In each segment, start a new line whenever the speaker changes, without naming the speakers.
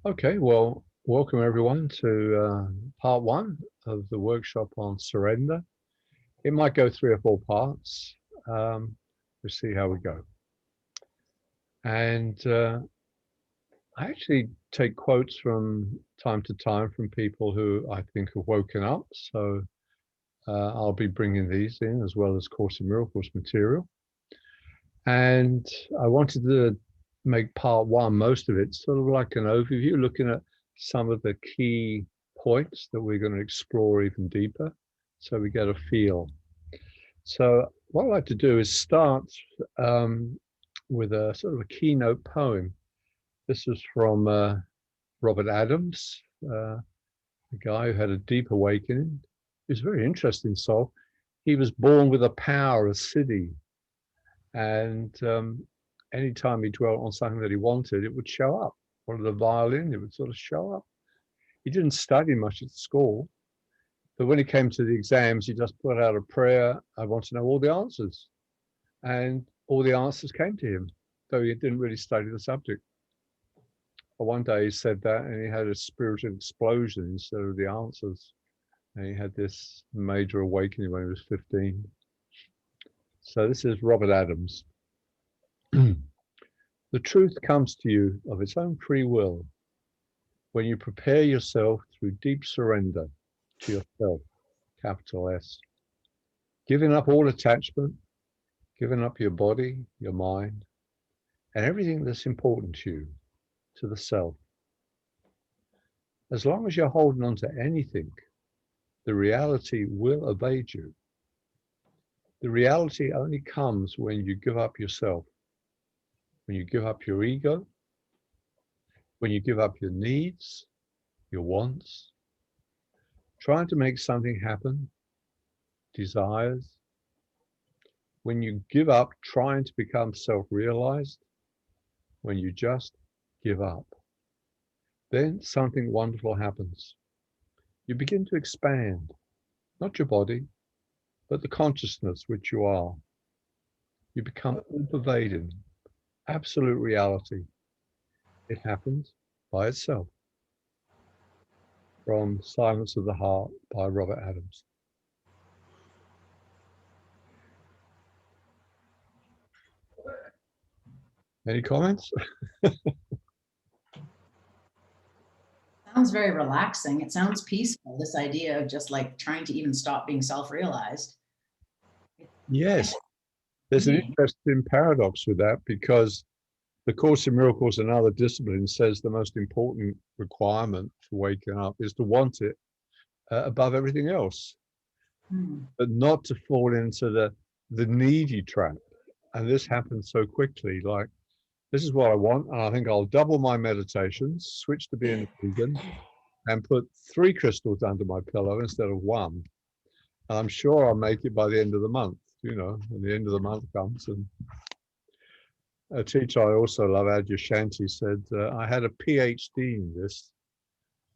Okay, well, welcome everyone to part one of the workshop on surrender. It might go 3 or 4 parts. We'll see how we go. And I actually take quotes from time to time from people who I think have woken up. So I'll be bringing these in as well as Course in Miracles material. And I wanted to make part one, most of it, sort of like an overview, looking at some of the key points that we're going to explore even deeper so we get a feel. So what I'd like to do is start with a sort of a keynote poem. This is from Robert Adams, a guy who had a deep awakening. He was a very interesting soul. He was born with a power, a siddhi, and anytime he dwelt on something that he wanted, it would show up. Wanted a violin, it would sort of show up. He didn't study much at school, but when he came to the exams, he just put out a prayer, I want to know all the answers. And all the answers came to him, though he didn't really study the subject. But one day he said that and he had a spiritual explosion instead of the answers. And he had this major awakening when he was 15. So this is Robert Adams. The truth comes to you of its own free will when you prepare yourself through deep surrender to yourself, capital S. Giving up all attachment, giving up your body, your mind, and everything that's important to you, to the self. As long as you're holding on to anything, the reality will evade you. The reality only comes when you give up yourself, when you give up your ego, when you give up your needs, your wants, trying to make something happen, desires, when you give up trying to become self-realized, when you just give up, then something wonderful happens. You begin to expand, not your body, but the consciousness which you are. You become all-pervading, absolute reality. It happens by itself. From Silence of the Heart by Robert Adams. Any comments?
Sounds very relaxing. It sounds peaceful, this idea of just like trying to even stop being self-realized.
Yes, there's an interesting paradox with that because the Course in Miracles and other disciplines says the most important requirement for waking up is to want it above everything else, but not to fall into the needy trap. And this happens so quickly. Like, this is what I want, and I think I'll double my meditations, switch to being a vegan, and put 3 crystals under my pillow instead of 1. And I'm sure I'll make it by the end of the month, and the end of the month comes. And a teacher I also love, Adya Shanti, said, I had a PhD in this.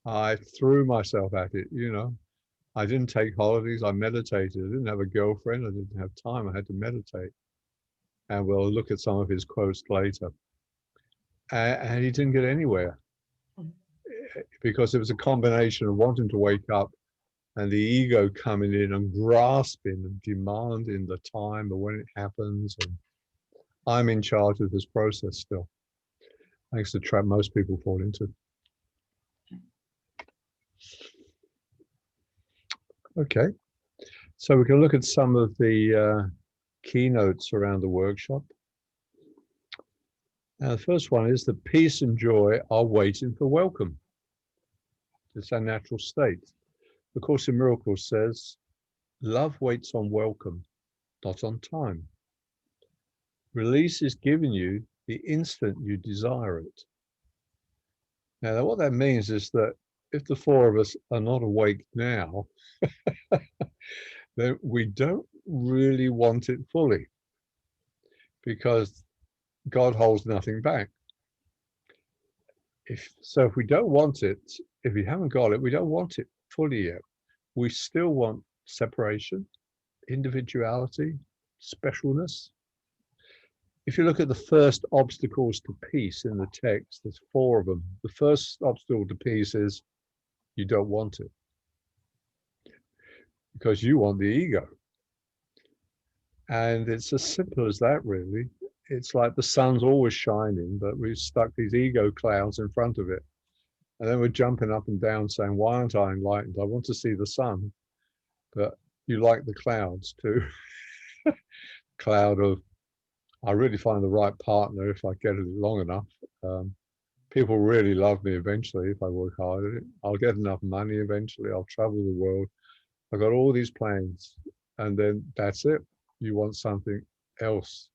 I threw myself at it, I didn't take holidays, I meditated. I didn't have a girlfriend, I didn't have time, I had to meditate. And we'll look at some of his quotes later. And he didn't get anywhere because it was a combination of wanting to wake up and the ego coming in and grasping and demanding the time of when it happens. And I'm in charge of this process still. Thanks to the trap most people fall into. Okay, so we can look at some of the keynotes around the workshop. Now, the first one is that peace and joy are waiting for welcome. It's our natural state. The Course in Miracles says, love waits on welcome, not on time. Release is given you the instant you desire it. Now, what that means is that if the 4 of us are not awake now, then we don't really want it fully because God holds nothing back. If we don't want it, if we haven't got it, we don't want it fully yet. We still want separation, individuality, specialness. if you look at the first obstacles to peace in the text, there's 4 of them. The first obstacle to peace is you don't want it because you want the ego. And it's as simple as that, really. It's like the sun's always shining, but we've stuck these ego clouds in front of it. And then we're jumping up and down saying, why aren't I enlightened? I want to see the sun. But you like the clouds too. Cloud of, I really find the right partner if I get it long enough. People really love me eventually if I work hard at it. I'll get enough money eventually. I'll travel the world. I've got all these plans. And then that's it. You want something else.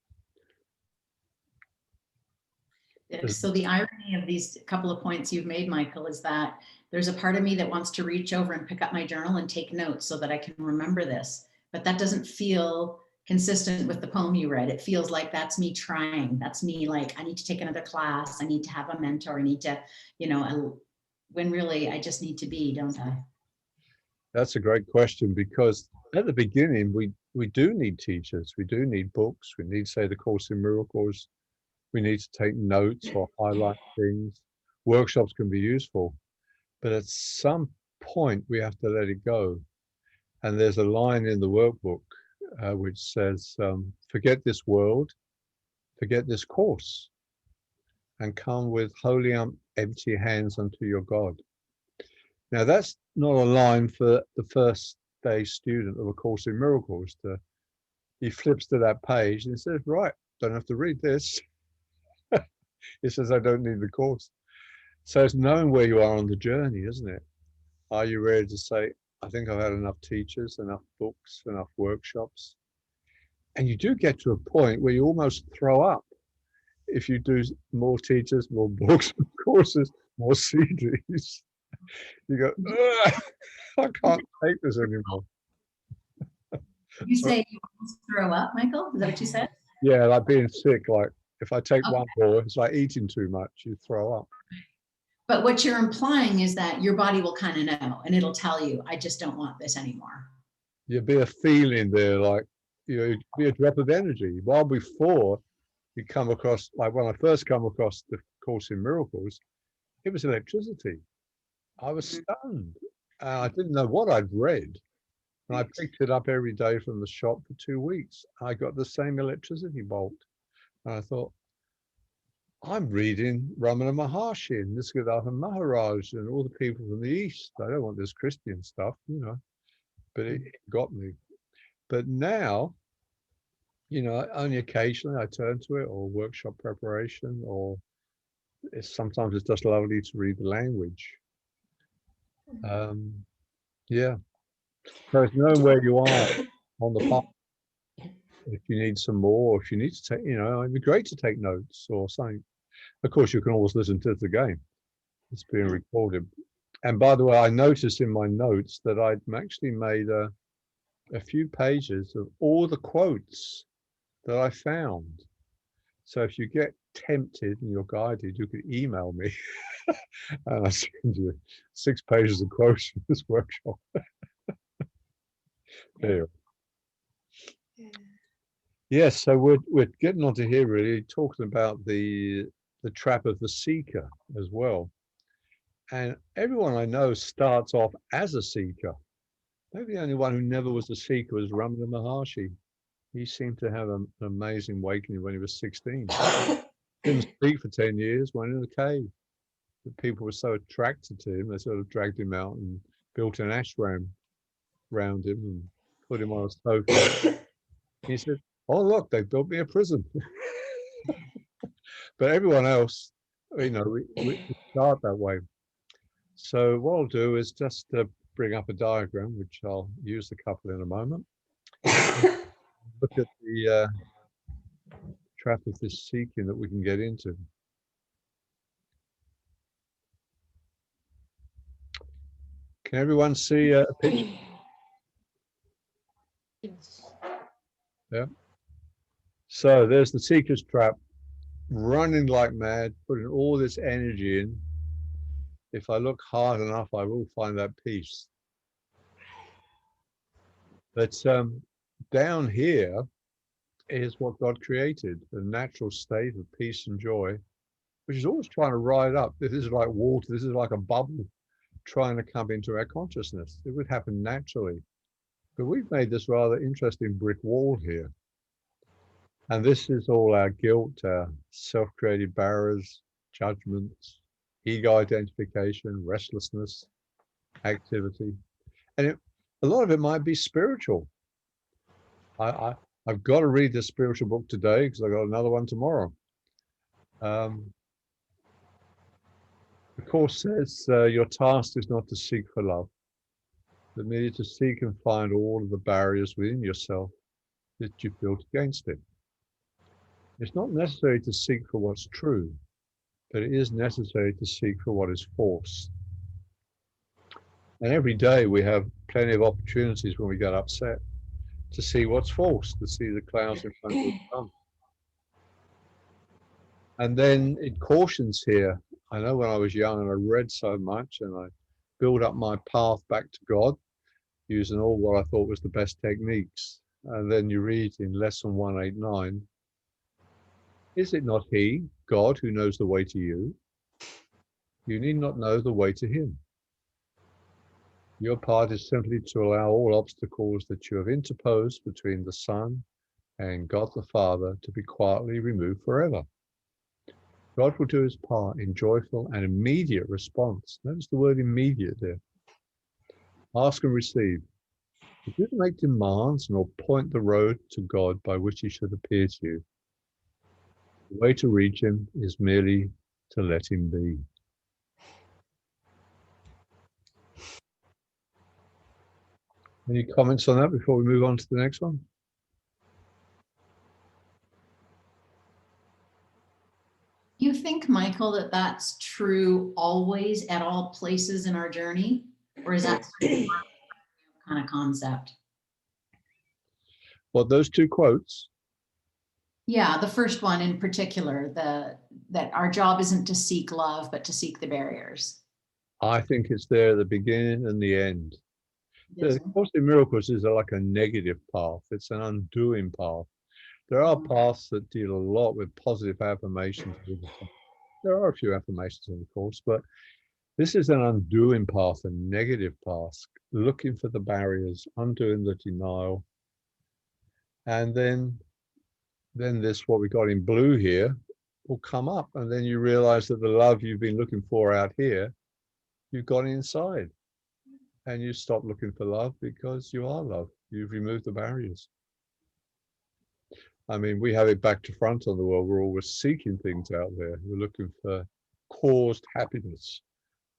So the irony of these couple of points you've made, Michael, is that there's a part of me that wants to reach over and pick up my journal and take notes so that I can remember this. But that doesn't feel consistent with the poem you read. It feels like that's me trying. That's me like, I need to take another class. I need to have a mentor. I need to, you know, when really I just need to be, don't I?
That's a great question, because at the beginning, we do need teachers. We do need books. We need, say, the Course in Miracles. We need to take notes or highlight things. Workshops can be useful, but at some point we have to let it go. And there's a line in the workbook which says, forget this world, forget this course, and come with holy empty hands unto your God. Now that's not a line for the first day student of A Course in Miracles. He flips to that page and says, right, don't have to read this. It says, I don't need the course. So it's knowing where you are on the journey, isn't it? Are you ready to say, I think I've had enough teachers, enough books, enough workshops? And you do get to a point where you almost throw up. If you do more teachers, more books, more courses, more CDs, you go, I can't take this anymore.
You say you almost throw up, Michael? Is that what you said?
Yeah, like being sick. Like if I take one more, it's like eating too much, you throw up.
But what you're implying is that your body will kind of know, and it'll tell you, I just don't want this anymore.
There'll be a feeling there, like, you know, it'd be a drop of energy. While before you come across, like when I first come across the Course in Miracles, it was electricity. I was stunned. I didn't know what I'd read. And I picked it up every day from the shop for 2 weeks. I got the same electricity bolt. And I thought, I'm reading Ramana Maharshi and Nisargadatta Maharaj and all the people from the East. I don't want this Christian stuff, you know, but it got me. But now, you know, only occasionally I turn to it, or workshop preparation, or sometimes it's just lovely to read the language. Yeah. So it's knowing where you are on the path. If you need some more, or if you need to take, you know, it'd be great to take notes or something. Of course, you can always listen to it again. It's being recorded. And by the way, I noticed in my notes that I'd actually made a few pages of all the quotes that I found. So if you get tempted and you're guided, you could email me and I'll send you 6 pages of quotes from this workshop. There. Yes, so we're getting onto here, really talking about the trap of the seeker as well. And everyone I know starts off as a seeker. Maybe the only one who never was a seeker was Ramana Maharshi. He seemed to have an amazing awakening when he was 16. Didn't speak for 10 years, went in a cave. The people were so attracted to him, they sort of dragged him out and built an ashram around him and put him on a sofa. He said, oh, look, they built me a prison. But everyone else, you know, we start that way. So what I'll do is just bring up a diagram, which I'll use a couple in a moment. Look at the trap of this seeking that we can get into. Can everyone see a picture?
Yes.
Yeah. So there's the seeker's trap, running like mad, putting all this energy in. If I look hard enough, I will find that peace. But down here is what God created, the natural state of peace and joy, which is always trying to ride up. This is like water, this is like a bubble trying to come into our consciousness. It would happen naturally. But we've made this rather interesting brick wall here. And this is all our guilt, our self-created barriers, judgments, ego identification, restlessness, activity. And a lot of it might be spiritual. I've got to read this spiritual book today because I've got another one tomorrow. The Course says your task is not to seek for love, but merely to seek and find all of the barriers within yourself that you built against it. It's not necessary to seek for what's true, but it is necessary to seek for what is false. And every day we have plenty of opportunities when we get upset to see what's false, to see the clouds in front of the sun. And then it cautions here. I know when I was young and I read so much and I built up my path back to God using all what I thought was the best techniques. And then you read in lesson 189, is it not he, God, who knows the way to you? You need not know the way to him. Your part is simply to allow all obstacles that you have interposed between the Son and God the Father to be quietly removed forever. God will do his part in joyful and immediate response. Notice the word immediate there. Ask and receive. He didn't make demands nor point the road to God by which he should appear to you. The way to reach him is merely to let him be. Any comments on that before we move on to the next one?
You think, Michael, that that's true always at all places in our journey? Or is that kind of concept?
Well, those two quotes.
Yeah, the first one in particular, that our job isn't to seek love, but to seek the barriers.
I think it's there at the beginning and the end. The Course in Miracles is like a negative path. It's an undoing path. There are paths that deal a lot with positive affirmations. There are a few affirmations in the Course, but this is an undoing path, a negative path, looking for the barriers, undoing the denial. And then this, what we got in blue here, will come up. And then you realize that the love you've been looking for out here, you've got inside. And you stop looking for love because you are love. You've removed the barriers. I mean, we have it back to front on the world. We're always seeking things out there. We're looking for caused happiness.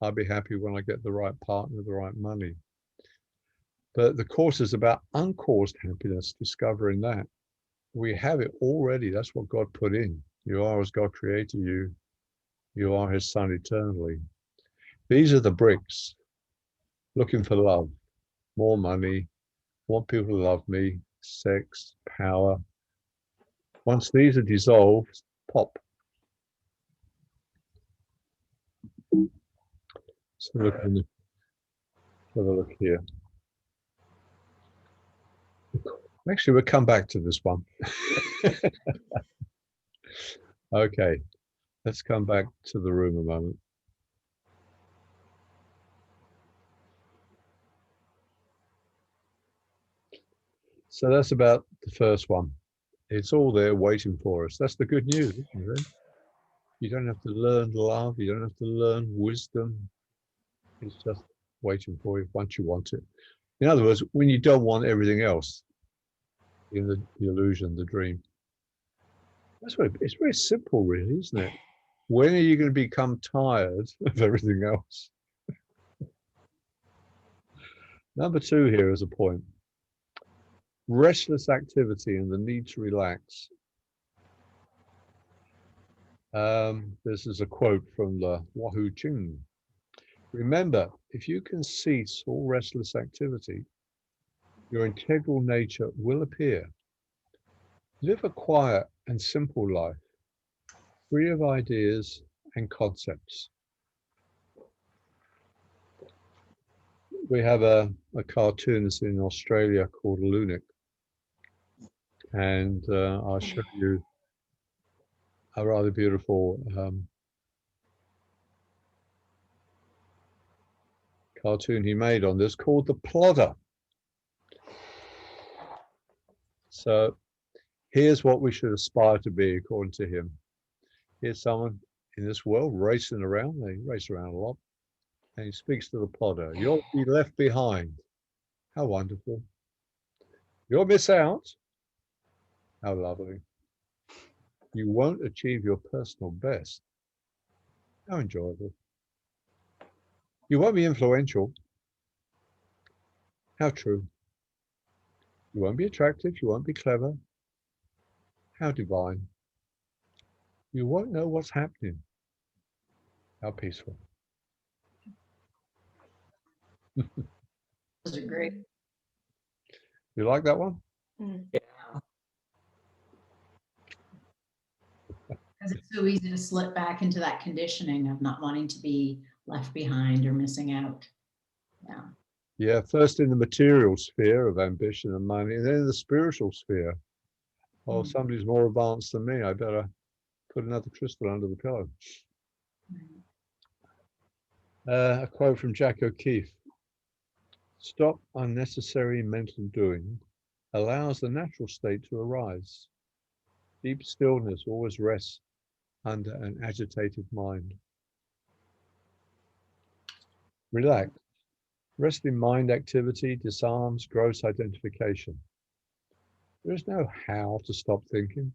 I'll be happy when I get the right partner, the right money. But the Course is about uncaused happiness, discovering that. We have it already. That's what God put in. You are as God created you. You are his Son eternally. These are the bricks. Looking for love, more money, want people to love me, sex, power. Once these are dissolved, pop. So look, have a look here. Actually, we'll come back to this one. Okay, let's come back to the room a moment. So that's about the first one. It's all there waiting for us. That's the good news, isn't it? You don't have to learn love. You don't have to learn wisdom. It's just waiting for you once you want it. In other words, when you don't want everything else in the illusion, the dream. That's what it's very simple, really, isn't it? When are you going to become tired of everything else? Number 2 here is a point. Restless activity and the need to relax. This is a quote from the Wahoo Ching. Remember, if you can cease all restless activity, your integral nature will appear. Live a quiet and simple life, free of ideas and concepts. We have a cartoonist in Australia called Lunik. And I'll show you a rather beautiful cartoon he made on this called The Plodder. So here's what we should aspire to be according to him. Here's someone in this world racing around. They race around a lot. And he speaks to the plodder. You'll be left behind. How wonderful. You'll miss out. How lovely. You won't achieve your personal best. How enjoyable. You won't be influential. How true. You won't be attractive. You won't be clever. How divine. You won't know what's happening. How peaceful.
Those are great.
You like that one?
Yeah.
Because it's so easy to slip back into that conditioning of not wanting to be left behind or missing out. Yeah.
Yeah, first in the material sphere of ambition and money, and then in the spiritual sphere. Oh, somebody's more advanced than me. I better put another crystal under the pillow. A quote from Jack O'Keefe. Stop unnecessary mental doing allows the natural state to arise. Deep stillness always rests under an agitated mind. Relax. Resting mind activity disarms gross identification. There is no how to stop thinking.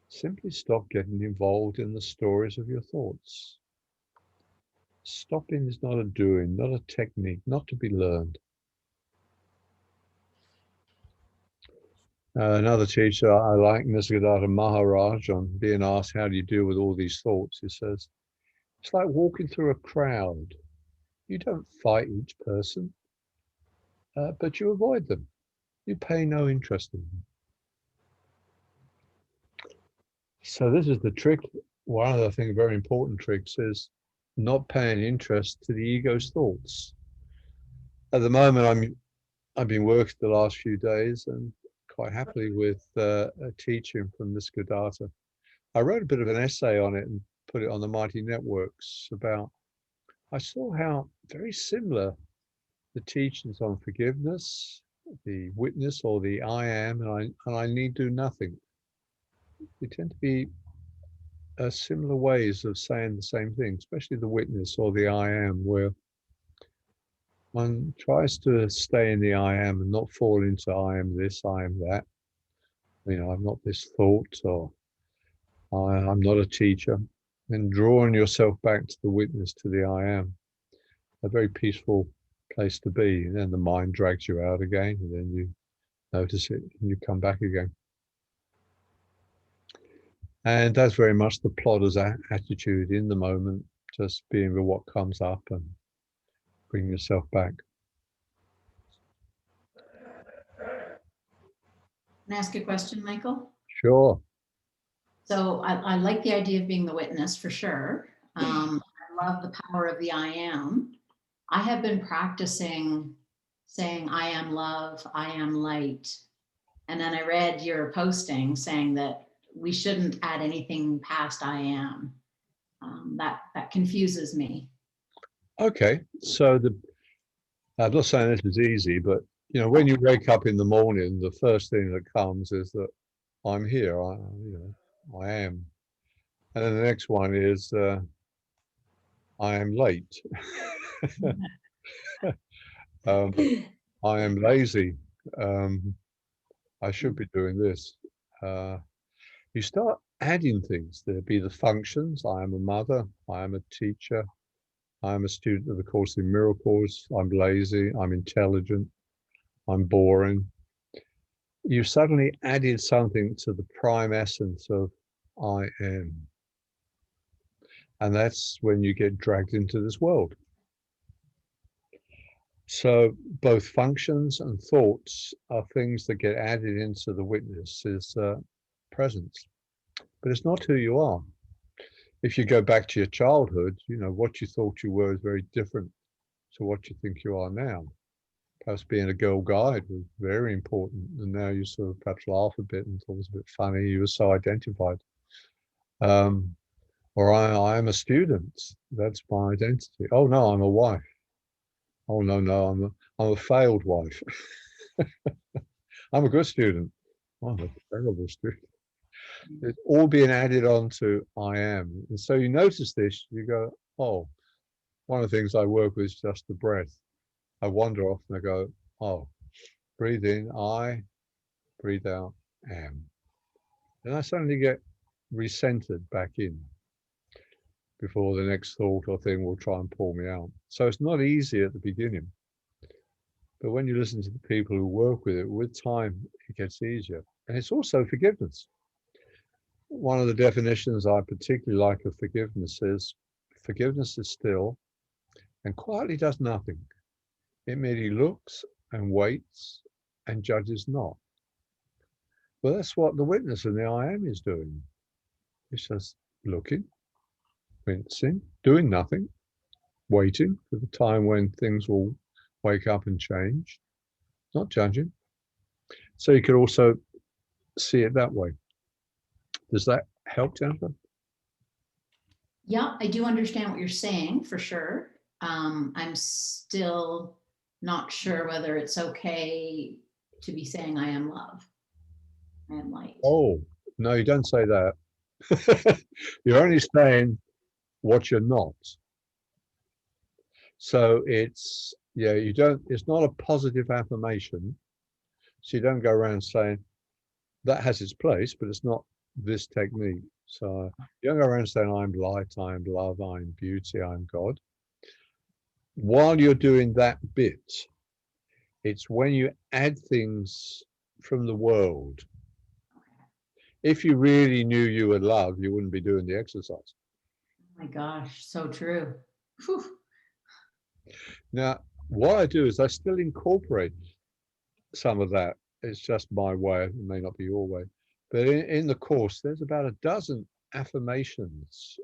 Simply stop getting involved in the stories of your thoughts. Stopping is not a doing, not a technique, not to be learned. Another teacher I like, Nisargadatta Maharaj, on being asked, how do you deal with all these thoughts? He says, it's like walking through a crowd. You don't fight each person, but you avoid them. You pay no interest in them. So this is the trick. One of the things, very important tricks, is not paying interest to the ego's thoughts. At the moment, I've been working the last few days and quite happily with a teaching from Nisargadatta. I wrote a bit of an essay on it and put it on the Mighty Networks about, I saw how very similar the teachings on forgiveness, the witness, or the I am, and I need do nothing. They tend to be similar ways of saying the same thing, especially the witness or the I am, where one tries to stay in the I am and not fall into I am this, I am that. You know, I'm not this thought, or I'm not a teacher. And drawing yourself back to the witness, to the I am, a very peaceful place to be. And then the mind drags you out again, and then you notice it and you come back again. And that's very much the plodder's attitude in the moment, just being with what comes up and bring yourself back.
Can I ask a question, Michael?
Sure.
So I like the idea of being the witness for sure. I love the power of the I am. I have been practicing saying, I am love, I am light. And then I read your posting saying that we shouldn't add anything past I am. That confuses me.
Okay. So I'm not saying this is easy, but you know, when you wake up in the morning, the first thing that comes is that I'm here. I am. And then the next one is I am late. I am lazy. I should be doing this. You start adding things. There'll be the functions. I am a mother. I am a teacher. I am a student of the Course in Miracles. I'm lazy. I'm intelligent. I'm boring. You suddenly added something to the prime essence of I am. And that's when you get dragged into this world. So both functions and thoughts are things that get added into the witness's presence. But it's not who you are. If you go back to your childhood, you know, what you thought you were is very different to what you think you are now. perhaps being a girl guide was very important, and now you sort of perhaps laugh a bit and thought it was a bit funny. You were so identified. Or I am a student. That's my identity. Oh no, I'm a wife. Oh no, I'm a failed wife. I'm a good student. Oh, I'm a terrible student. It's all being added on to I am. And so you notice this, you go, oh, one of the things I work with is just the breath. I wander off and I go, oh, breathe in, I, breathe out, am. And I suddenly get recentered back in before the next thought or thing will try and pull me out. So it's not easy at the beginning. But when you listen to the people who work with it, with time, it gets easier. And it's also forgiveness. One of the definitions I particularly like of forgiveness is still and quietly does nothing. It merely looks and waits and judges not. Well, that's what the witness in the I am is doing. It's just looking, wincing, doing nothing, waiting for the time when things will wake up and change, not judging. So you could also see it that way. Does that help, Jennifer?
Yeah, I do understand what you're saying for sure. I'm still not sure whether it's okay to be saying I am love, I am light.
Oh, no, you don't say that. You're only saying what you're not. So it's, yeah, you don't, it's not a positive affirmation. So you don't go around saying that has its place, but it's not this technique. So you don't go around saying I'm light, I'm love, I'm beauty, I'm God. While you're doing that bit, it's when you add things from the world. If you really knew you were love, you wouldn't be doing the exercise.
Oh my gosh, so true. Whew.
Now, what I do is I still incorporate some of that. It's just my way. It may not be your way. But in the course, there's about a dozen affirmations.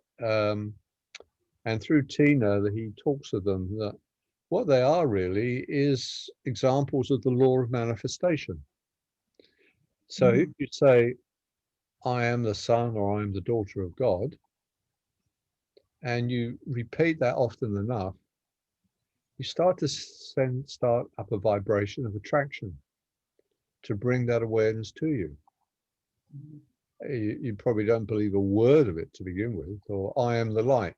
And through Tina, he talks of them, that what they are really is examples of the law of manifestation. So if you say, I am the son or I am the daughter of God, and you repeat that often enough, you start to start up a vibration of attraction to bring that awareness to you. You probably don't believe a word of it to begin with, or I am the light.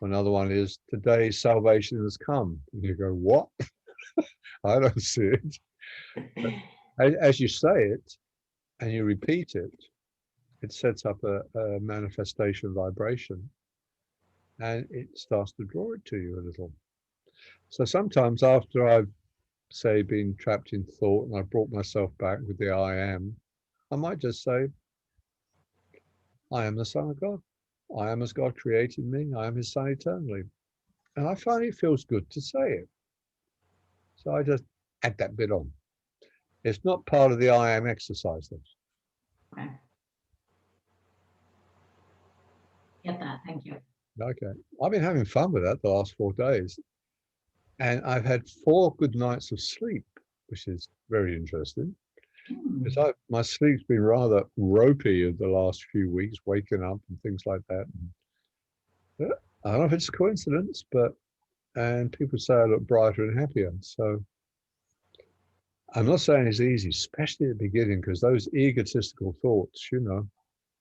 Another one is, today salvation has come. And you go, what? I don't see it. But as you say it and you repeat it, it sets up a manifestation vibration, and it starts to draw it to you a little. So sometimes after I've, say, been trapped in thought and I've brought myself back with the I am, I might just say, I am the Son of God. I am as God created me. I am his son eternally. And I find it feels good to say it. So I just add that bit on. It's not part of the I am exercise though.
Okay. Get that, thank you.
Okay. I've been having fun with that the last 4 days. And I've had 4 good nights of sleep, which is very interesting. Because my sleep's been rather ropey the last few weeks, waking up and things like that. And I don't know if it's a coincidence, and people say I look brighter and happier. So I'm not saying it's easy, especially at the beginning, because those egotistical thoughts,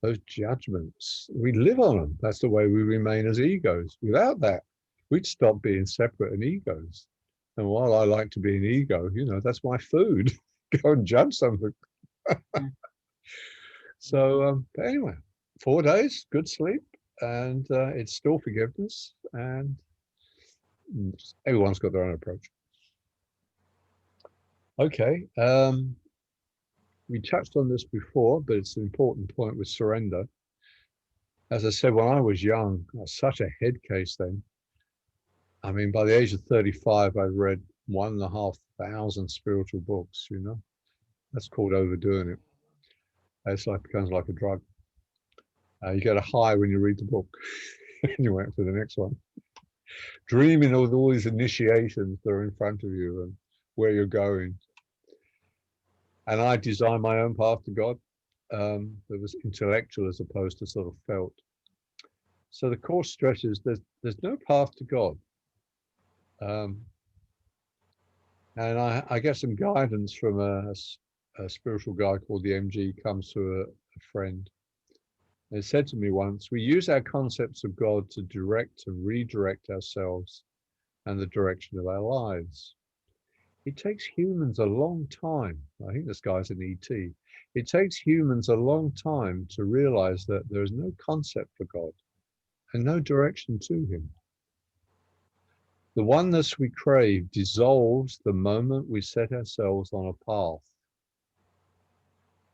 those judgments, we live on them. That's the way we remain as egos. Without that, we'd stop being separate and egos. And while I like to be an ego, that's my food. Go and judge something. So, but anyway, 4 days, good sleep, and it's still forgiveness, and everyone's got their own approach. Okay, we touched on this before, but it's an important point with surrender. As I said, when I was young, I was such a head case then. I mean, by the age of 35, I've read 1,500 spiritual books, That's called overdoing it. It's becomes like a drug. You get a high when you read the book, and you wait for the next one. Dreaming of all these initiations that are in front of you, and where you're going. And I designed my own path to God. That was intellectual as opposed to sort of felt. So the course stresses there's no path to God. And I get some guidance from a spiritual guy called the MG, comes to a friend. They said to me once, we use our concepts of God to direct and redirect ourselves and the direction of our lives. It takes humans a long time. I think this guy's an ET. It takes humans a long time to realize that there is no concept for God and no direction to him. The oneness we crave dissolves the moment we set ourselves on a path.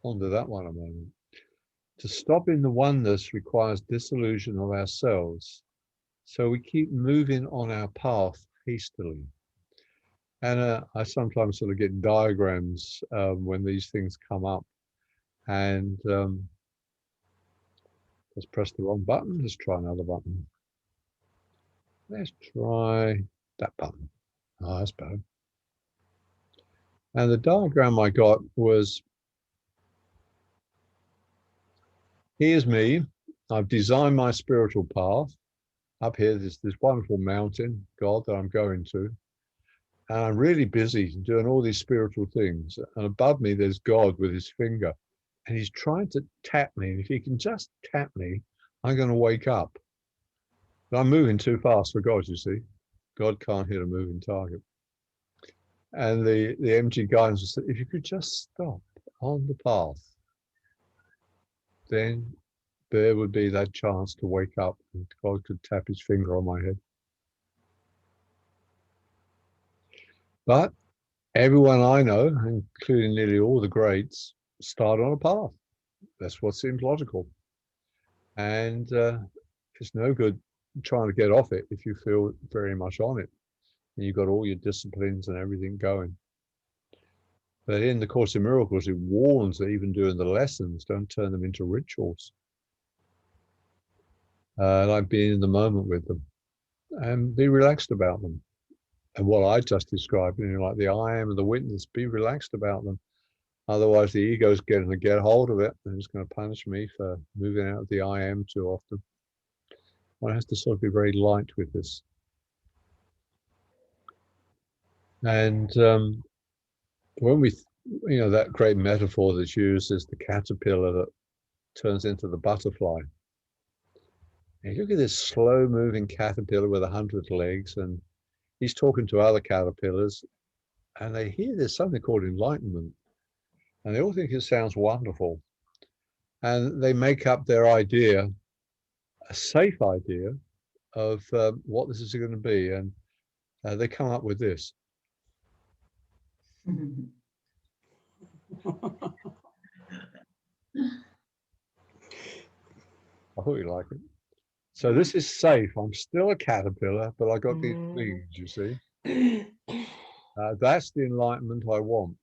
Ponder that one a moment. To stop in the oneness requires dissolution of ourselves. So we keep moving on our path hastily. And I sometimes sort of get diagrams when these things come up. And let's press the wrong button. Let's try another button. Let's try that button. Oh, that's better. And the diagram I got was, here's me. I've designed my spiritual path. Up here, there's this wonderful mountain, God, that I'm going to. And I'm really busy doing all these spiritual things. And above me, there's God with his finger. And he's trying to tap me. And if he can just tap me, I'm going to wake up. But I'm moving too fast for God, you see. God can't hit a moving target. And the MG guidance said, if you could just stop on the path, then there would be that chance to wake up and God could tap his finger on my head. But everyone I know, including nearly all the greats, start on a path. That's what seems logical. And it's no good trying to get off it if you feel very much on it. And you've got all your disciplines and everything going. But in the Course in Miracles, it warns that even doing the lessons, don't turn them into rituals. Like being in the moment with them and be relaxed about them. And what I just described, like the I am and the witness, be relaxed about them. Otherwise, the ego's going to get hold of it and it's going to punish me for moving out of the I am too often. One has to sort of be very light with this. And when we, that great metaphor that's used is the caterpillar that turns into the butterfly. And you look at this slow-moving caterpillar with 100 legs, and he's talking to other caterpillars, and they hear there's something called enlightenment, and they all think it sounds wonderful. And they make up their idea, a safe idea, of what this is going to be, and they come up with this. I hope you like it. So this is safe. I'm still a caterpillar, but I got these wings, you see. That's the enlightenment I want.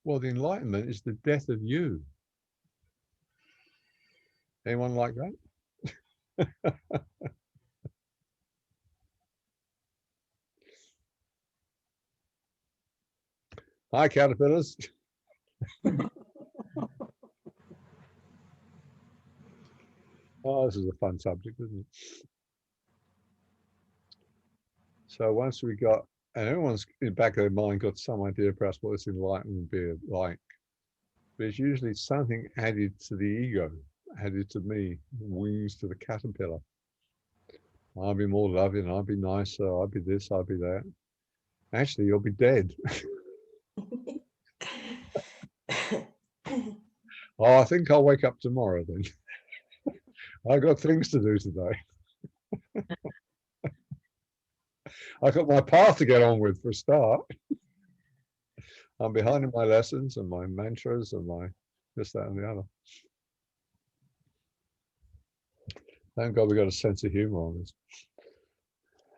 Well, the enlightenment is the death of you. Anyone like that? Hi, caterpillars. Oh, this is a fun subject, isn't it? So once we got, and everyone's in the back of their mind got some idea perhaps what this enlightenment would be like. But it's usually something added to the ego, added to me, wings to the caterpillar. I'll be more loving, I'll be nicer, I'll be this, I'll be that. Actually, you'll be dead. Oh, I think I'll wake up tomorrow then. I got things to do today. I got my path to get on with for a start. I'm behind in my lessons and my mantras and my this, that, and the other. Thank God we got a sense of humor on this.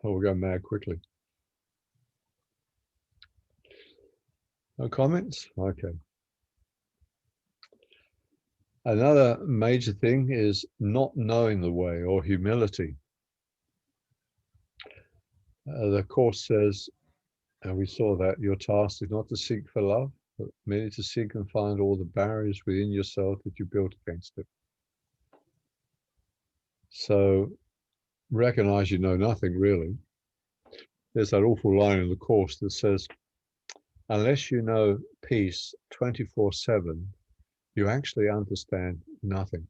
Or we'll go mad quickly. No comments? Okay. Another major thing is not knowing the way, or humility. The Course says, And we saw that your task is not to seek for love, but merely to seek and find all the barriers within yourself that you built against it. So recognize you know nothing really. There's that awful line in the Course that says, unless you know peace 24/7, you actually understand nothing.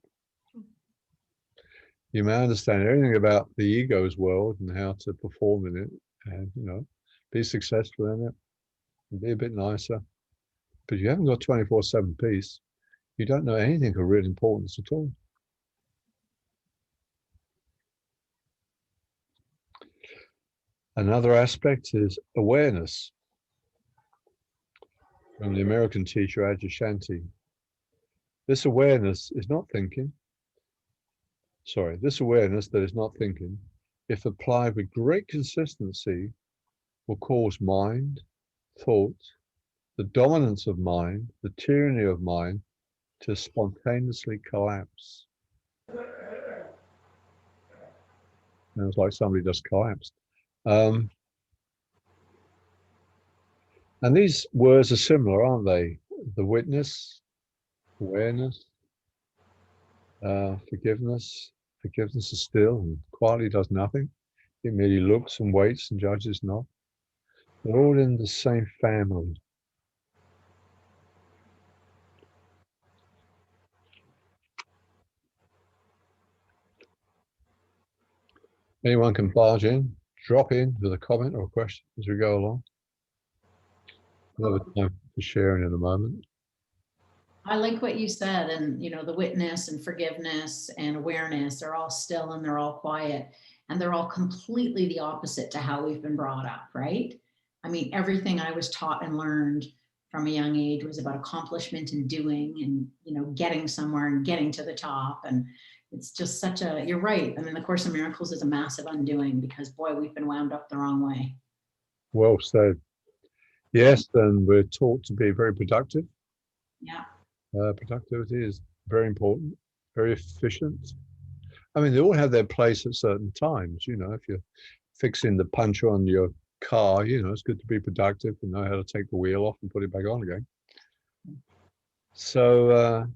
You may understand everything about the ego's world and how to perform in it and, be successful in it and be a bit nicer. But you haven't got 24/7 peace. You don't know anything of real importance at all. Another aspect is awareness. From the American teacher Adyashanti. This awareness is not thinking. This awareness that is not thinking, if applied with great consistency, will cause mind, thought, the dominance of mind, the tyranny of mind, to spontaneously collapse. Sounds like somebody just collapsed. And these words are similar, aren't they? The witness, awareness, forgiveness. Forgiveness is still and quietly does nothing. It merely looks and waits and judges not. They're all in the same family. Anyone can barge in, drop in with a comment or a question as we go along. We'll have a time for sharing in a moment.
I like what you said, and the witness and forgiveness and awareness are all still and they're all quiet, and they're all completely the opposite to how we've been brought up, right? I mean, everything I was taught and learned from a young age was about accomplishment and doing and getting somewhere and getting to the top. And it's just you're right. I mean, the Course in Miracles is a massive undoing because boy, we've been wound up the wrong way.
Well said. Yes, and we're taught to be very productive.
Yeah.
Productivity is very important, very efficient. I mean, they all have their place at certain times. If you're fixing the punch on your car, it's good to be productive and know how to take the wheel off and put it back on again. So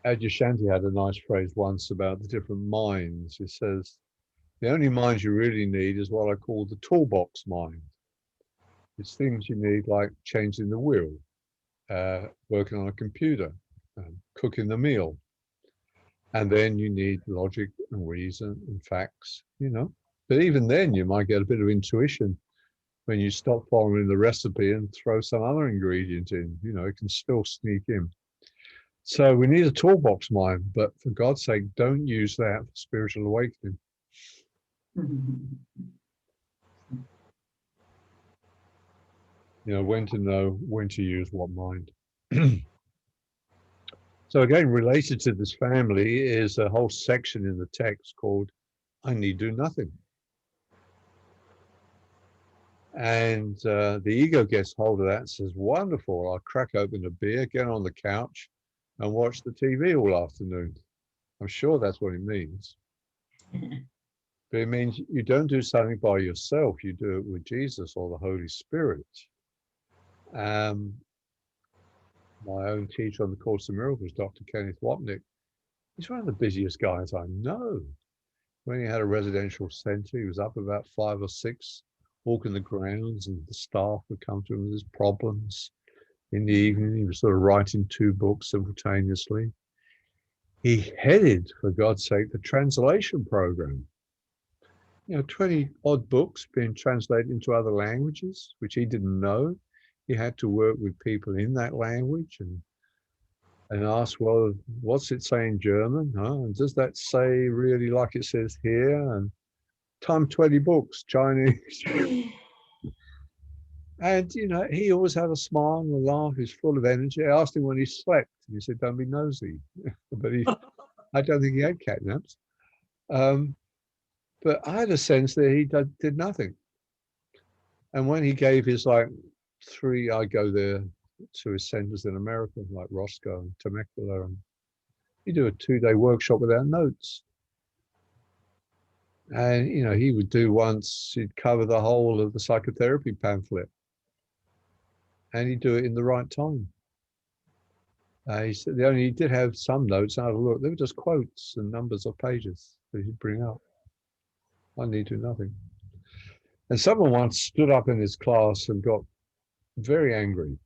Adyashanti had a nice phrase once about the different minds. He says, the only mind you really need is what I call the toolbox mind. It's things you need like changing the wheel, working on a computer, cooking the meal. And then you need logic and reason and facts, But even then you might get a bit of intuition when you stop following the recipe and throw some other ingredient in, it can still sneak in. So we need a toolbox mind, but for God's sake, don't use that for spiritual awakening. When to know, when to use what mind. So again, related to this family is a whole section in the text called I Need Do Nothing. And the ego gets hold of that and says, wonderful, I'll crack open a beer, get on the couch and watch the TV all afternoon. I'm sure that's what it means. But it means you don't do something by yourself, you do it with Jesus or the Holy Spirit. My own teacher on the Course in Miracles, Dr. Kenneth Wapnick, he's one of the busiest guys I know. When he had a residential center, he was up about 5 or 6, walking the grounds, and the staff would come to him with his problems. In the evening, he was sort of writing 2 books simultaneously. He headed, for God's sake, the translation program. 20 odd books being translated into other languages, which he didn't know. He had to work with people in that language and ask, well, what's it say in German? And does that say really like it says here? And times 20 books, Chinese. And, he always had a smile and a laugh. He's full of energy. I asked him when he slept, and he said, don't be nosy. But I don't think he had catnaps. But I had a sense that he did nothing. And when he gave his 3, I go there to his centers in America, like Roscoe and Temecula, and you do a 2-day workshop without notes. And, you know, he would do once, he'd cover the whole of the psychotherapy pamphlet. And he'd do it in the right time. He said he did have some notes. I had a look. They were just quotes and numbers of pages that he'd bring up. I need to do nothing. And someone once stood up in his class and got very angry.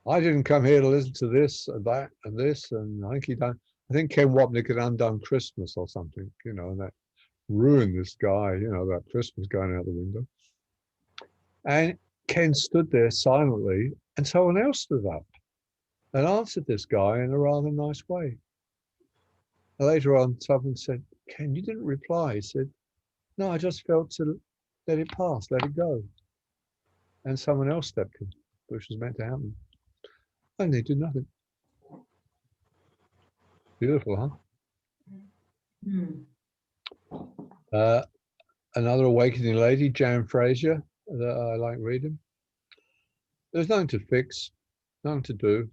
I didn't come here to listen to this and that and this. And I think Ken Wapnick had undone Christmas or something, you know, and that ruined this guy, you know, about Christmas going out the window. And Ken stood there silently, and someone else stood up and answered this guy in a rather nice way. And later on, someone said, Ken, you didn't reply. He said, no, I just felt to let it pass, let it go. And someone else stepped in, which was meant to happen. And they did nothing. Beautiful, huh?
Hmm.
Another awakening lady, Jan Fraser, that I like reading. There's nothing to fix, nothing to do.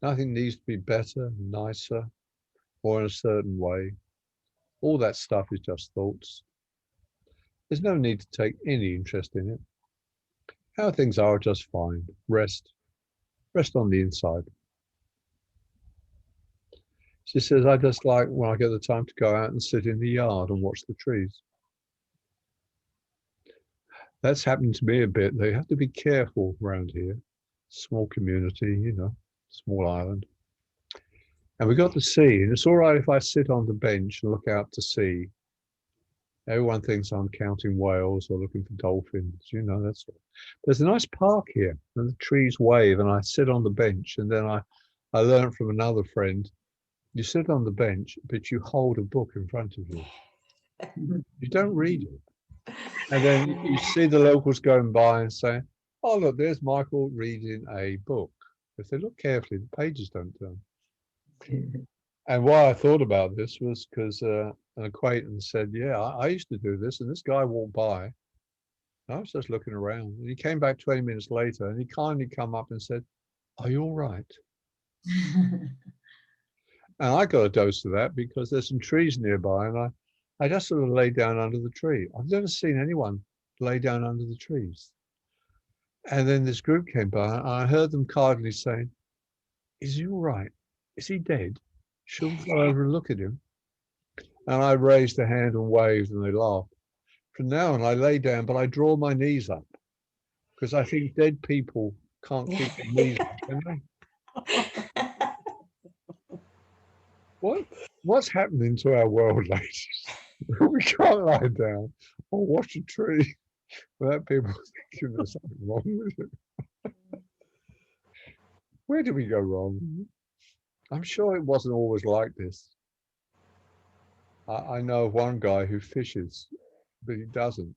Nothing needs to be better, nicer, or in a certain way. All that stuff is just thoughts. There's no need to take any interest in it. How things are just fine. Rest on the inside. She says, I just like when I get the time to go out and sit in the yard and watch the trees. That's happened to me a bit. They have to be careful around here. Small community, you know, small island. And we got the sea, and it's all right if I sit on the bench and look out to sea. Everyone thinks I'm counting whales or looking for dolphins, you know, that's all. There's a nice park here, and the trees wave, and I sit on the bench, and then I learned from another friend, you sit on the bench, but you hold a book in front of you. You don't read it. And then you see the locals going by and saying, oh, look, there's Michael reading a book. If they look carefully, the pages don't turn. And why I thought about this was because an acquaintance said, yeah, I used to do this. And this guy walked by. I was just looking around. And he came back 20 minutes later and he kindly come up and said, are you all right? And I got a dose of that because there's some trees nearby. And I just sort of lay down under the tree. I've never seen anyone lay down under the trees. And then this group came by and I heard them kindly saying, is he all right? Is he dead? Should we go over and look at him? And I raised a hand and waved and they laughed. From now on, I lay down, but I draw my knees up because I think dead people can't keep their knees up, can they? What's happening to our world, ladies? We can't lie down or watch a tree without people thinking there's something wrong with it. Where did we go wrong? I'm sure it wasn't always like this. I know of one guy who fishes, but he doesn't.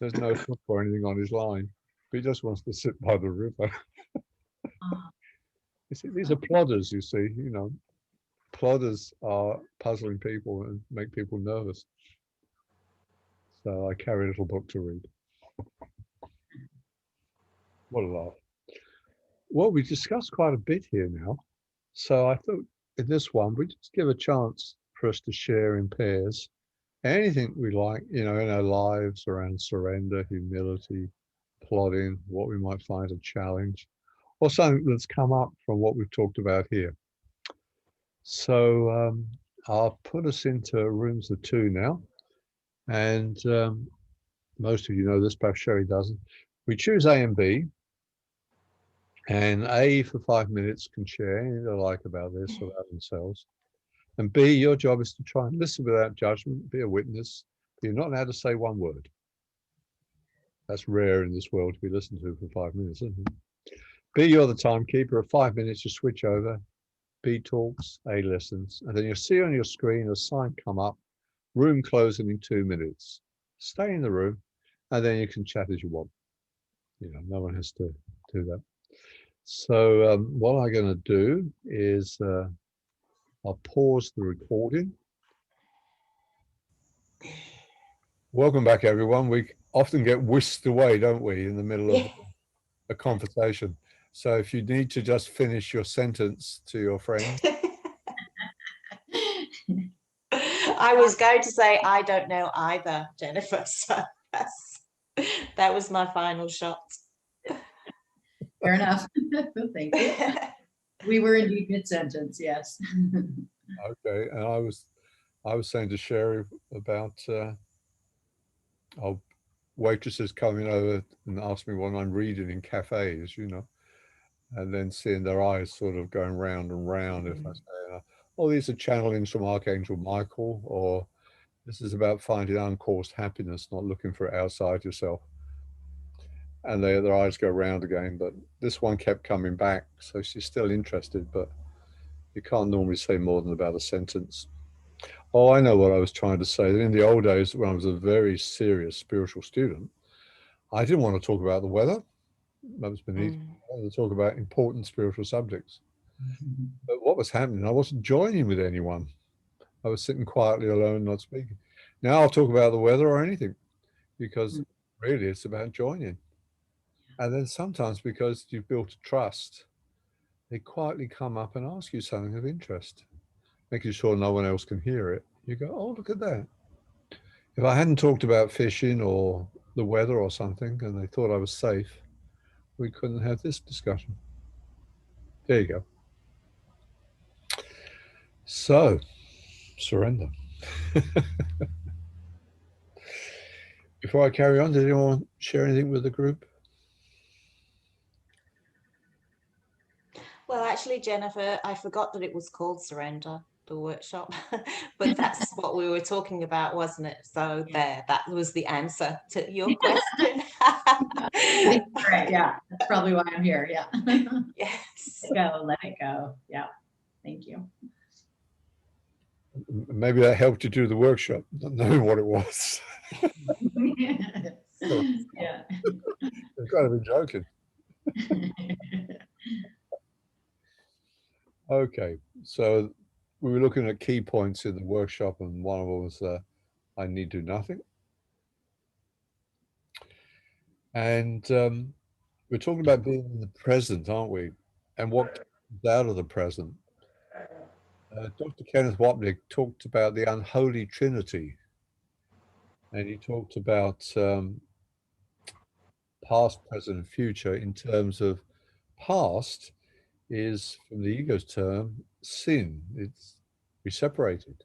There's no hook or anything on his line, but he just wants to sit by the river. You see, these are plodders, you see, you know. Plodders are puzzling people and make people nervous. So I carry a little book to read. What a laugh. Well, we discussed quite a bit here now. So I thought in this one, we just give a chance for us to share in pairs anything we like, you know, in our lives around surrender, humility, plodding, what we might find a challenge, or something that's come up from what we've talked about here. So I'll put us into rooms of two now. And most of you know this, perhaps Sherry doesn't. We choose A and B. And A for 5 minutes can share anything they like about this or about themselves. And B, your job is to try and listen without judgment, be a witness, but you're not allowed to say one word. That's rare in this world to be listened to for 5 minutes, isn't it? B, you're the timekeeper. At 5 minutes, you switch over. B talks, A listens. And then you'll see on your screen a sign come up, room closing in 2 minutes. Stay in the room, and then you can chat as you want. You know, no one has to do that. So what I'm going to do is I'll pause the recording. Welcome back, everyone. We often get whisked away, don't we, in the middle of a conversation. So if you need to just finish your sentence to your friend.
I was going to say, I don't know either, Jennifer. So that was my final shot.
Fair enough. Thank you. We were indeed mid-sentence, yes.
Okay, and I was saying to Sherry about waitresses coming over and ask me what I'm reading in cafes, you know, and then seeing their eyes sort of going round and round. If I say, oh, these are channelings from Archangel Michael, or this is about finding uncaused happiness, not looking for it outside yourself. And their eyes go round again, but this one kept coming back, so she's still interested, but you can't normally say more than about a sentence. Oh, I know what I was trying to say. In the old days, when I was a very serious spiritual student, I didn't want to talk about the weather. That was beneath me. I wanted to talk about important spiritual subjects. But what was happening, I wasn't joining with anyone. I was sitting quietly alone, not speaking. Now I'll talk about the weather or anything, because really it's about joining. And then sometimes, because you've built a trust, they quietly come up and ask you something of interest, making sure no one else can hear it. You go, oh, look at that. If I hadn't talked about fishing or the weather or something, and they thought I was safe, we couldn't have this discussion. There you go. So, surrender. Before I carry on, did anyone share anything with the group?
Well, actually, Jennifer, I forgot that it was called Surrender, the workshop, but that's what we were talking about, wasn't it? So there, that was the answer to your question.
Right, yeah, that's probably why I'm here, yeah.
Yes.
Let it go, yeah, thank you.
Maybe that helped you do the workshop, not knowing what it was.
Yeah.
I've kind of been joking. Okay, so we were looking at key points in the workshop, and one of them was I need do nothing. And we're talking about being in the present, aren't we? And what comes out of the present. Dr. Kenneth Wapnick talked about the unholy trinity, and he talked about past, present, and future in terms of past is, from the ego's term, sin. We separated.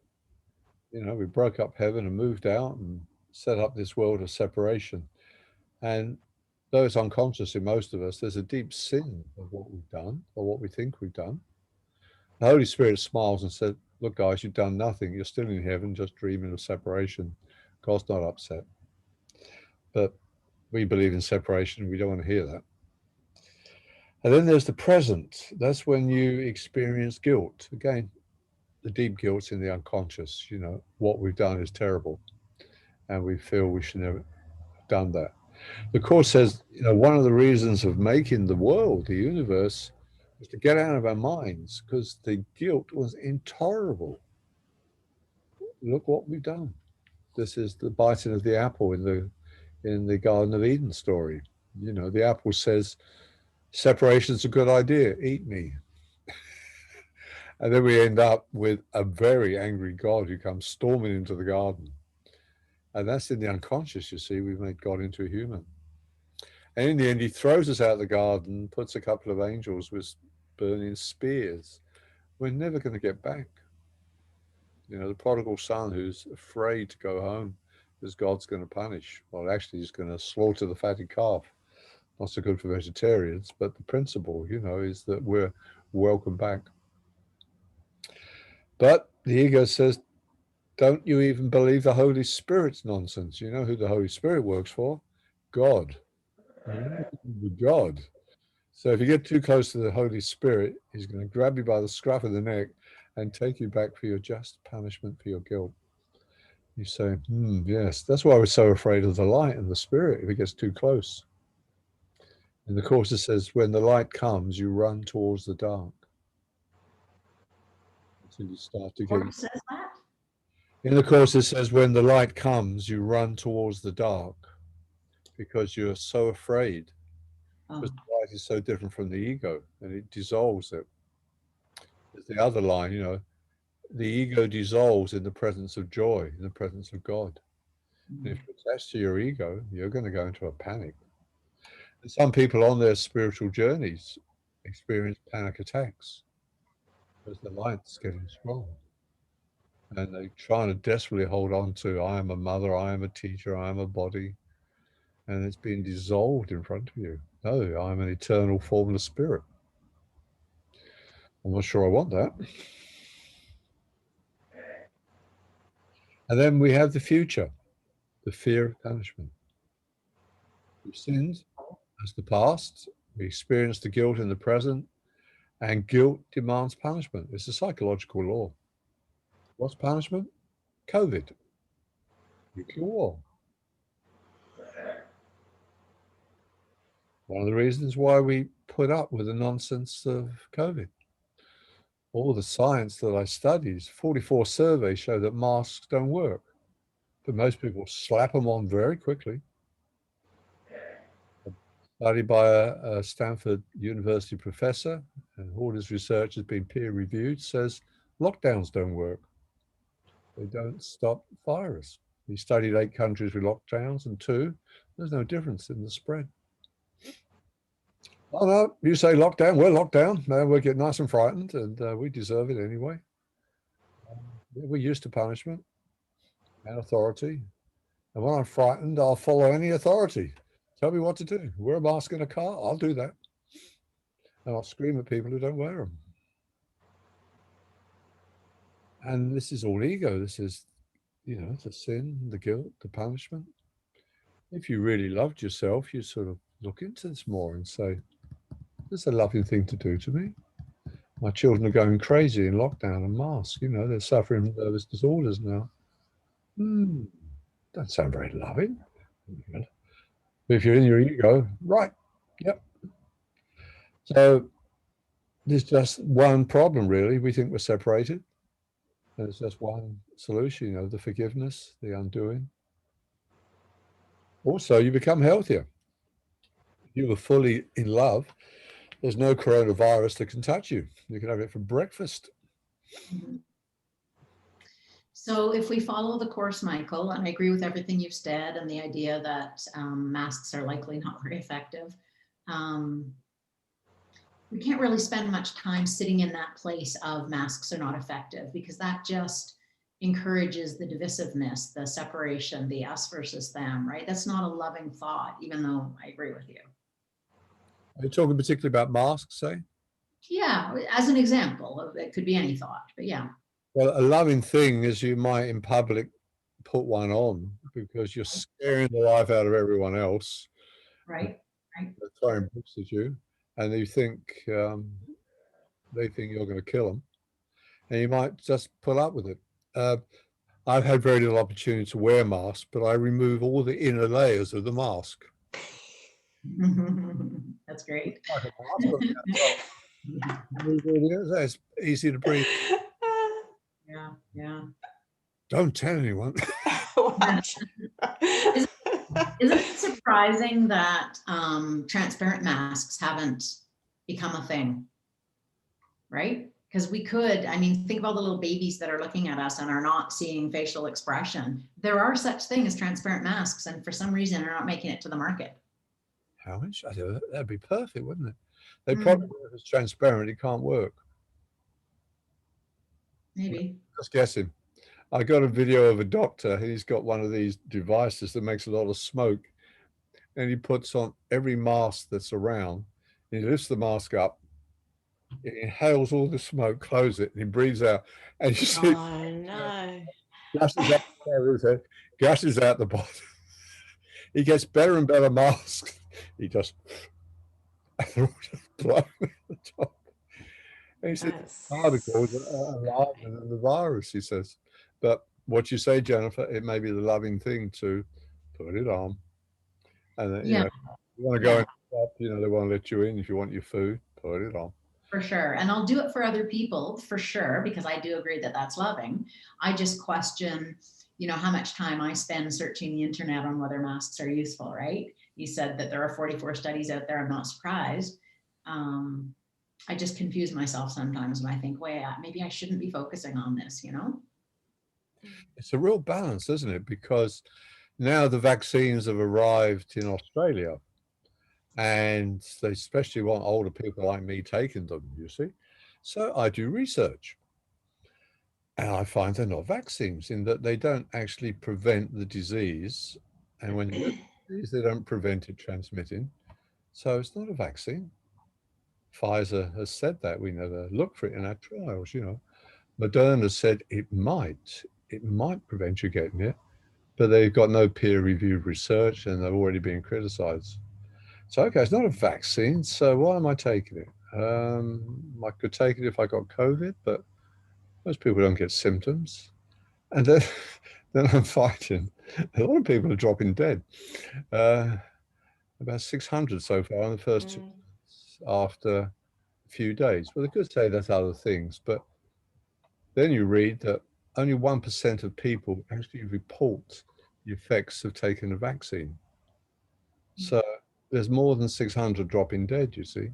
You know, we broke up heaven and moved out and set up this world of separation. And though it's unconscious in most of us, there's a deep sin of what we've done or what we think we've done. The Holy Spirit smiles and said, look, guys, you've done nothing. You're still in heaven, just dreaming of separation. God's not upset. But we believe in separation. We don't want to hear that. And then there's the present. That's when you experience guilt. Again, the deep guilt's in the unconscious. You know, what we've done is terrible, and we feel we should never have done that. The Course says, you know, one of the reasons of making the world, the universe, was to get out of our minds, because the guilt was intolerable. Look what we've done. This is the biting of the apple in the Garden of Eden story. You know, the apple says, separation's a good idea, eat me. And then we end up with a very angry God who comes storming into the garden. And that's in the unconscious, you see. We've made God into a human. And in the end, he throws us out of the garden, puts a couple of angels with burning spears. We're never going to get back. You know, the prodigal son who's afraid to go home because God's going to punish. Well, actually, he's going to slaughter the fatted calf. Not so good for vegetarians, but the principle, you know, is that we're welcome back. But the ego says, don't you even believe the Holy Spirit's nonsense? You know who the Holy Spirit works for? God. God. So if you get too close to the Holy Spirit, he's going to grab you by the scruff of the neck and take you back for your just punishment for your guilt. You say, yes, that's why we're so afraid of the light and the Spirit if it gets too close. In the Course it says, when the light comes, you run towards the dark. Until you start to get...
Says that?
In the Course it says, when the light comes, you run towards the dark, because you're so afraid. Because the light is so different from the ego, and it dissolves it. There's the other line, you know, the ego dissolves in the presence of joy, in the presence of God. And if you're attached to your ego, you're going to go into a panic. And some people on their spiritual journeys experience panic attacks because the light's getting strong. And they're trying to desperately hold on to, I am a mother, I am a teacher, I am a body. And it's being dissolved in front of you. No, I'm an eternal formless spirit. I'm not sure I want that. And then we have the future, the fear of punishment. We've sinned as the past, we experience the guilt in the present, and guilt demands punishment. It's a psychological law. What's punishment? COVID, nuclear war. One of the reasons why we put up with the nonsense of COVID. All the science that I studied, 44 surveys show that masks don't work. But most people slap them on very quickly. A study by a Stanford University professor, and all his research has been peer reviewed, says lockdowns don't work. They don't stop virus. He studied 8 countries with lockdowns, and 2, there's no difference in the spread. Oh no, you say lockdown, we're locked down. No, we get nice and frightened, and we deserve it anyway. We're used to punishment and authority. And when I'm frightened, I'll follow any authority. Tell me what to do. Wear a mask in a car, I'll do that. And I'll scream at people who don't wear them. And this is all ego. This is, the sin, the guilt, the punishment. If you really loved yourself, you sort of look into this more and say, this is a loving thing to do to me. My children are going crazy in lockdown and masks. They're suffering from nervous disorders now. Don't sound very loving. But if you're in your ego, right, yep. So there's just one problem, really. We think we're separated. There's just one solution, the forgiveness, the undoing. Also, you become healthier. If you were fully in love, there's no coronavirus that can touch you. You can have it for breakfast.
So if we follow the course, Michael, and I agree with everything you've said and the idea that masks are likely not very effective, we can't really spend much time sitting in that place of masks are not effective, because that just encourages the divisiveness, the separation, the us versus them, right? That's not a loving thought, even though I agree with you.
Are you talking particularly about masks, say?
Yeah, as an example, it could be any thought, but yeah.
Well, a loving thing is you might in public put one on because you're scaring the life out of everyone else.
Right.
They're throwing books at you, and you think they think you're going to kill them, and you might just put up with it. I've had very little opportunity to wear masks, but I remove all the inner layers of the mask.
That's great.
It's easy to breathe.
Yeah.
Don't tell anyone.
Isn't it surprising that transparent masks haven't become a thing, right? Because we could, think of all the little babies that are looking at us and are not seeing facial expression. There are such things as transparent masks, and for some reason are not making it to the market.
How much? That'd be perfect, wouldn't it? They probably, if it's transparent, it can't work.
Maybe.
Just guessing. I got a video of a doctor. He's got one of these devices that makes a lot of smoke, and he puts on every mask that's around. He lifts the mask up, he inhales all the smoke, closes it, and he breathes out. And you see,
oh no,
gashes out the bottom. He gets better and better masks. He just blow at the top. And he said, particles are larger than the virus, he says. But what you say, Jennifer, it may be the loving thing to put it on. And then, you want to go in the shop, they want to let you in. If you want your food, put it on.
For sure. And I'll do it for other people, for sure, because I do agree that that's loving. I just question, how much time I spend searching the internet on whether masks are useful, right? You said that there are 44 studies out there. I'm not surprised. I just confuse myself sometimes when I think, wait, maybe I shouldn't be focusing on this, you know?
It's a real balance, isn't it? Because now the vaccines have arrived in Australia, and they especially want older people like me taking them, you see. So I do research, and I find they're not vaccines, in that they don't actually prevent the disease. And when you get the disease, they don't prevent it transmitting. So it's not a vaccine. Pfizer has said that. We never looked for it in our trials, you know. Moderna said it might prevent you getting it, but they've got no peer-reviewed research, and they're already being criticized. So, okay, it's not a vaccine, so why am I taking it? I could take it if I got COVID, but most people don't get symptoms. And then, then I'm fighting. A lot of people are dropping dead. About 600 so far in the first 2 months after a few days. Well, they could say that's other things, but then you read that only 1% of people actually report the effects of taking a vaccine. So there's more than 600 dropping dead, you see.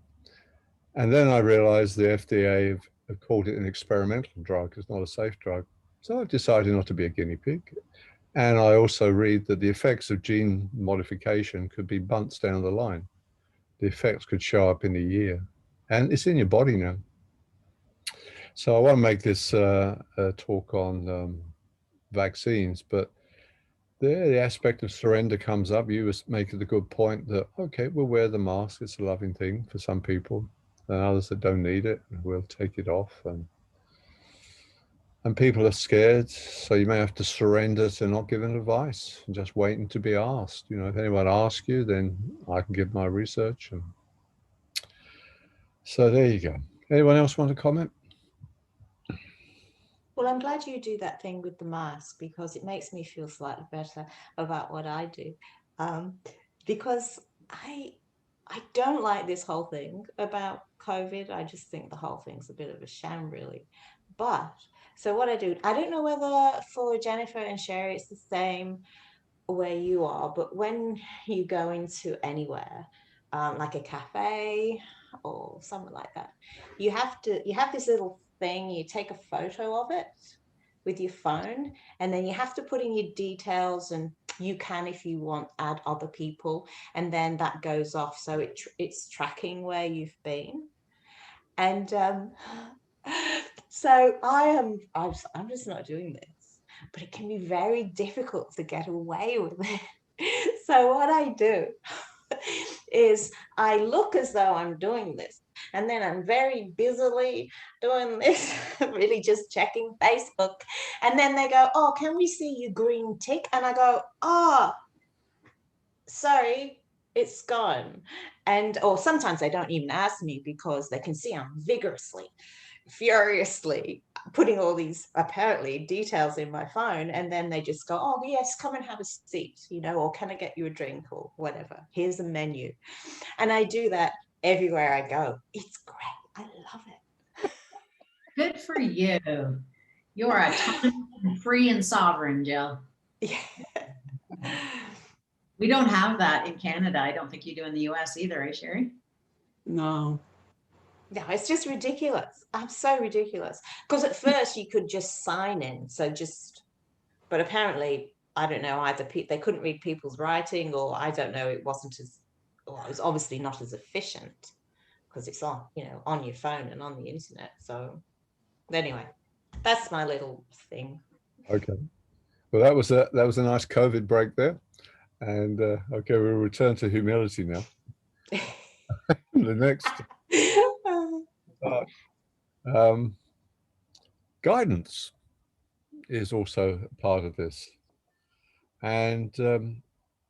And then I realized the FDA have called it an experimental drug. It's not a safe drug. So I've decided not to be a guinea pig. And I also read that the effects of gene modification could be months down the line. The effects could show up in a year. And it's in your body now. So I want to make this talk on vaccines, but the aspect of surrender comes up. You were making the good point that, okay, we'll wear the mask. It's a loving thing for some people, and others that don't need it, we'll take it off. And people are scared, so you may have to surrender to not giving advice and just waiting to be asked. You know, if anyone asks you, then I can give my research. And so there you go. Anyone else want to comment?
Well, I'm glad you do that thing with the mask, because it makes me feel slightly better about what I do. Because I don't like this whole thing about COVID. I just think the whole thing's a bit of a sham, really. But so what I do, I don't know whether for Jennifer and Sherry it's the same where you are, but when you go into anywhere, like a cafe or something like that, you have this little thing, you take a photo of it with your phone, and then you have to put in your details, and you can, if you want, add other people, and then that goes off, so it's tracking where you've been. And so I'm just not doing this, but it can be very difficult to get away with it. So what I do is I look as though I'm doing this, and then I'm very busily doing this, really just checking Facebook. And then they go, oh, can we see your green tick? And I go, oh, sorry, it's gone. And or sometimes they don't even ask me, because they can see I'm vigorously, furiously putting all these apparently details in my phone, and then they just go, oh yes, come and have a seat, you know, or can I get you a drink, or whatever, here's a menu. And I do that everywhere I go. It's great. I love it.
Good for you. You are autonomous and free and sovereign, Jill.
Yeah.
We don't have that in Canada. I don't think you do in the US either, right, Sherry?
No.
No, it's just ridiculous. I'm so ridiculous. Because at first you could just sign in. But apparently, I don't know, either they couldn't read people's writing, or I don't know, it was obviously not as efficient, because it's on, on your phone and on the internet. So anyway, that's my little thing.
Okay. Well, that was a nice COVID break there. And okay, we'll return to humility now. The next guidance is also part of this. And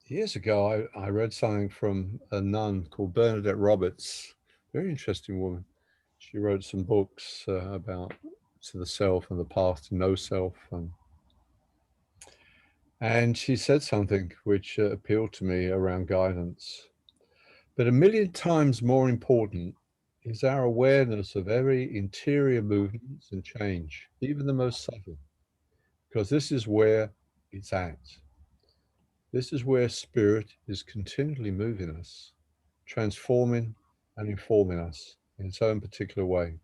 years ago, I read something from a nun called Bernadette Roberts, very interesting woman. She wrote some books about to the self and the path to no self. And she said something which appealed to me around guidance. But 1,000,000 times more important is our awareness of every interior movements and change, even the most subtle, because this is where it's at. This is where spirit is continually moving us, transforming and informing us. in its own particular way.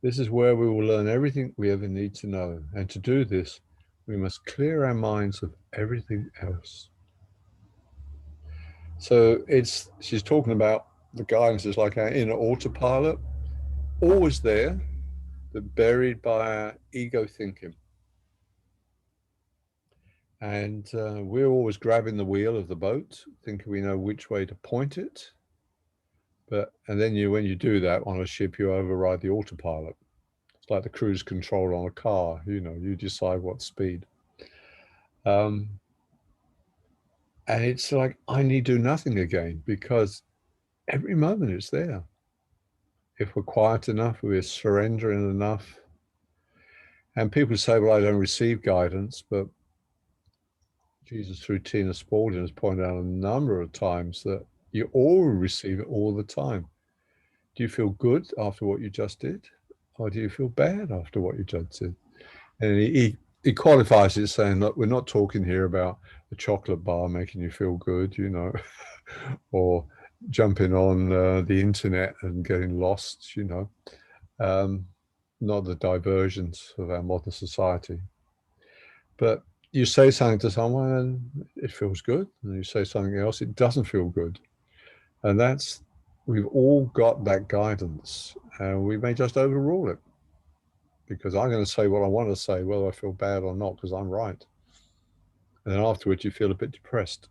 This is where we will learn everything we ever need to know. And to do this, we must clear our minds of everything else. So she's talking about the guidance is like our inner autopilot, always there, but buried by our ego thinking. And we're always grabbing the wheel of the boat, thinking we know which way to point it. And then when you do that on a ship, you override the autopilot. It's like the cruise control on a car. You decide what speed. And it's like I need do nothing again, because every moment it's there. If we're quiet enough, we're surrendering enough. And people say, well, I don't receive guidance, but Jesus, through Tina Spalding, has pointed out a number of times that you all receive it all the time. Do you feel good after what you just did? Or do you feel bad after what you just did? And he qualifies it saying, look, we're not talking here about a chocolate bar making you feel good, or jumping on the internet and getting lost, not the diversions of our modern society. But you say something to someone and it feels good, and you say something else, it doesn't feel good. And we've all got that guidance, and we may just overrule it, because I'm going to say what I want to say, whether I feel bad or not, because I'm right. And then afterwards you feel a bit depressed.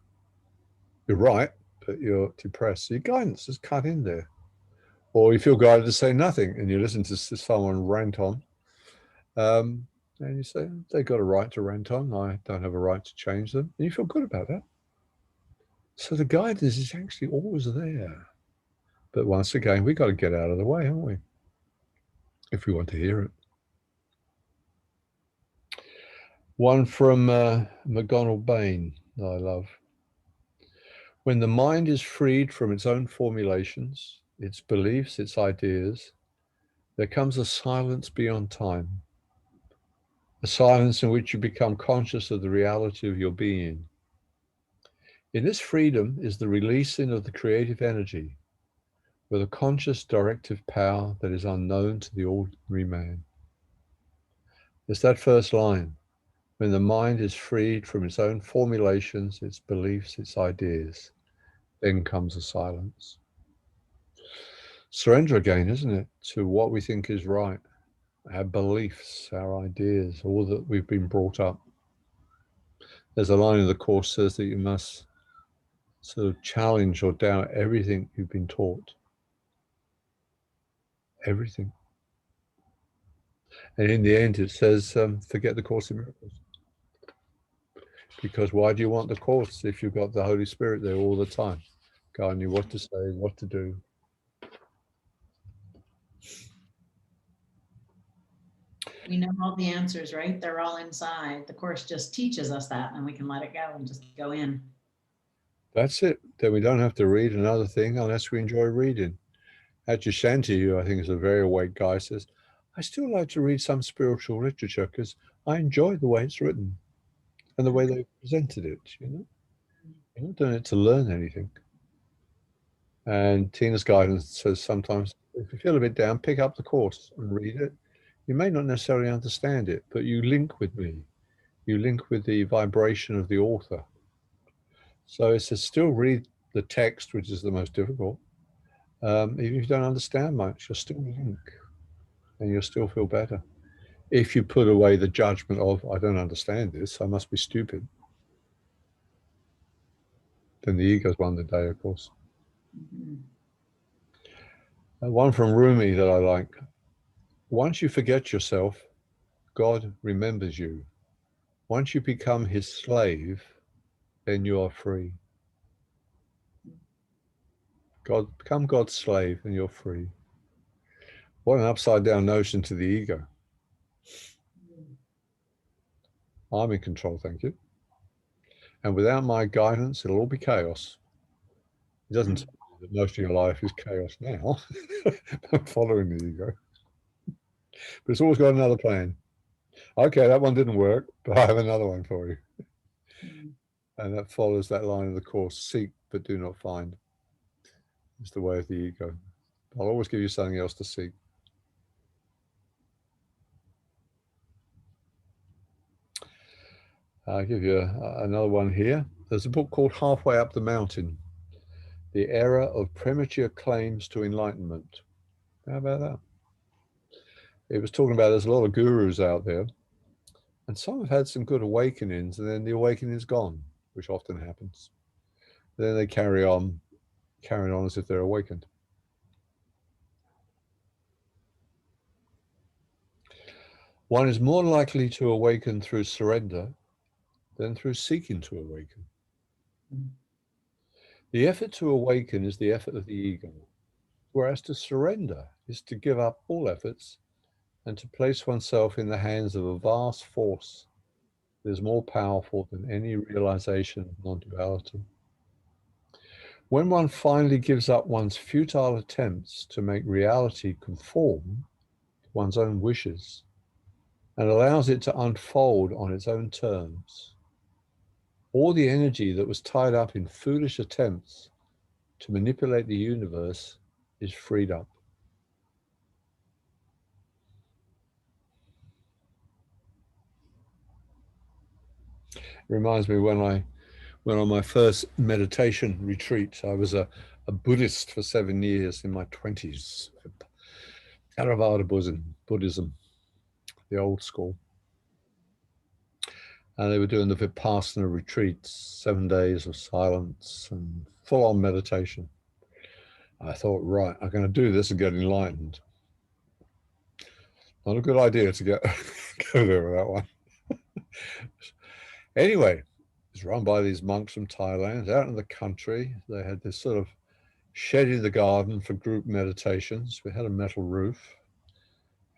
You're right, but you're depressed. So your guidance is cut in there. Or you feel guided to say nothing, and you listen to someone rant on. And you say, they've got a right to rant on. I don't have a right to change them. And you feel good about that. So the guidance is actually always there. But once again, we've got to get out of the way, haven't we? If we want to hear it. One from McDonald Bain that I love. When the mind is freed from its own formulations, its beliefs, its ideas, there comes a silence beyond time. A silence in which you become conscious of the reality of your being. In this freedom is the releasing of the creative energy, with a conscious directive power that is unknown to the ordinary man. It's that first line. When the mind is freed from its own formulations, its beliefs, its ideas, then comes a silence. Surrender again, isn't it, to what we think is right, our beliefs, our ideas, all that we've been brought up. There's a line in the Course says that you must sort of challenge or doubt everything you've been taught. Everything. And in the end, it says, forget the Course in Miracles. Because why do you want the Course if you've got the Holy Spirit there all the time, guiding you what to say, what to do?
We know all the answers, right? They're all inside. The Course just teaches us that, and we can let it go and just go in.
That's it. Then we don't have to read another thing unless we enjoy reading. Shanti, who I think is a very awake guy, says, I still like to read some spiritual literature because I enjoy the way it's written and the way they presented it, You're not doing it to learn anything. And Tina's guidance says sometimes, if you feel a bit down, pick up the Course and read it. You may not necessarily understand it, but you link with me. You link with the vibration of the author. So it says still read the text, which is the most difficult. Even if you don't understand much, you'll still link and you'll still feel better. If you put away the judgment of, I don't understand this, I must be stupid. Then the ego's won the day, of course.
Mm-hmm.
One from Rumi that I like. Once you forget yourself, God remembers you. Once you become his slave, then you are free. Become God's slave and you're free. What an upside down notion to the ego. I'm in control, thank you. And without my guidance, it'll all be chaos. It doesn't tell you that most of your life is chaos now. I'm following the ego. But it's always got another plan. Okay, that one didn't work, but I have another one for you. And that follows that line of the Course, seek but do not find. It's the way of the ego. I'll always give you something else to seek. I'll give you another one here. There's a book called Halfway Up the Mountain, The Era of Premature Claims to Enlightenment. How about that? It was talking about there's a lot of gurus out there, and some have had some good awakenings, and then the awakening's gone, which often happens. Then they carry on as if they're awakened. One is more likely to awaken through surrender than through seeking to awaken. The effort to awaken is the effort of the ego, whereas to surrender is to give up all efforts and to place oneself in the hands of a vast force that is more powerful than any realization of non-duality. When one finally gives up one's futile attempts to make reality conform to one's own wishes and allows it to unfold on its own terms, all the energy that was tied up in foolish attempts to manipulate the universe is freed up. It reminds me when I went on my first meditation retreat. I was a Buddhist for 7 years in my 20s. Theravada Buddhism, the old school. And they were doing the Vipassana retreats, 7 days of silence and full-on meditation. I thought, right, I'm going to do this and get enlightened. Not a good idea to go there with that one. Anyway, it's run by these monks from Thailand, out in the country. They had this sort of shed in the garden for group meditations. We had a metal roof.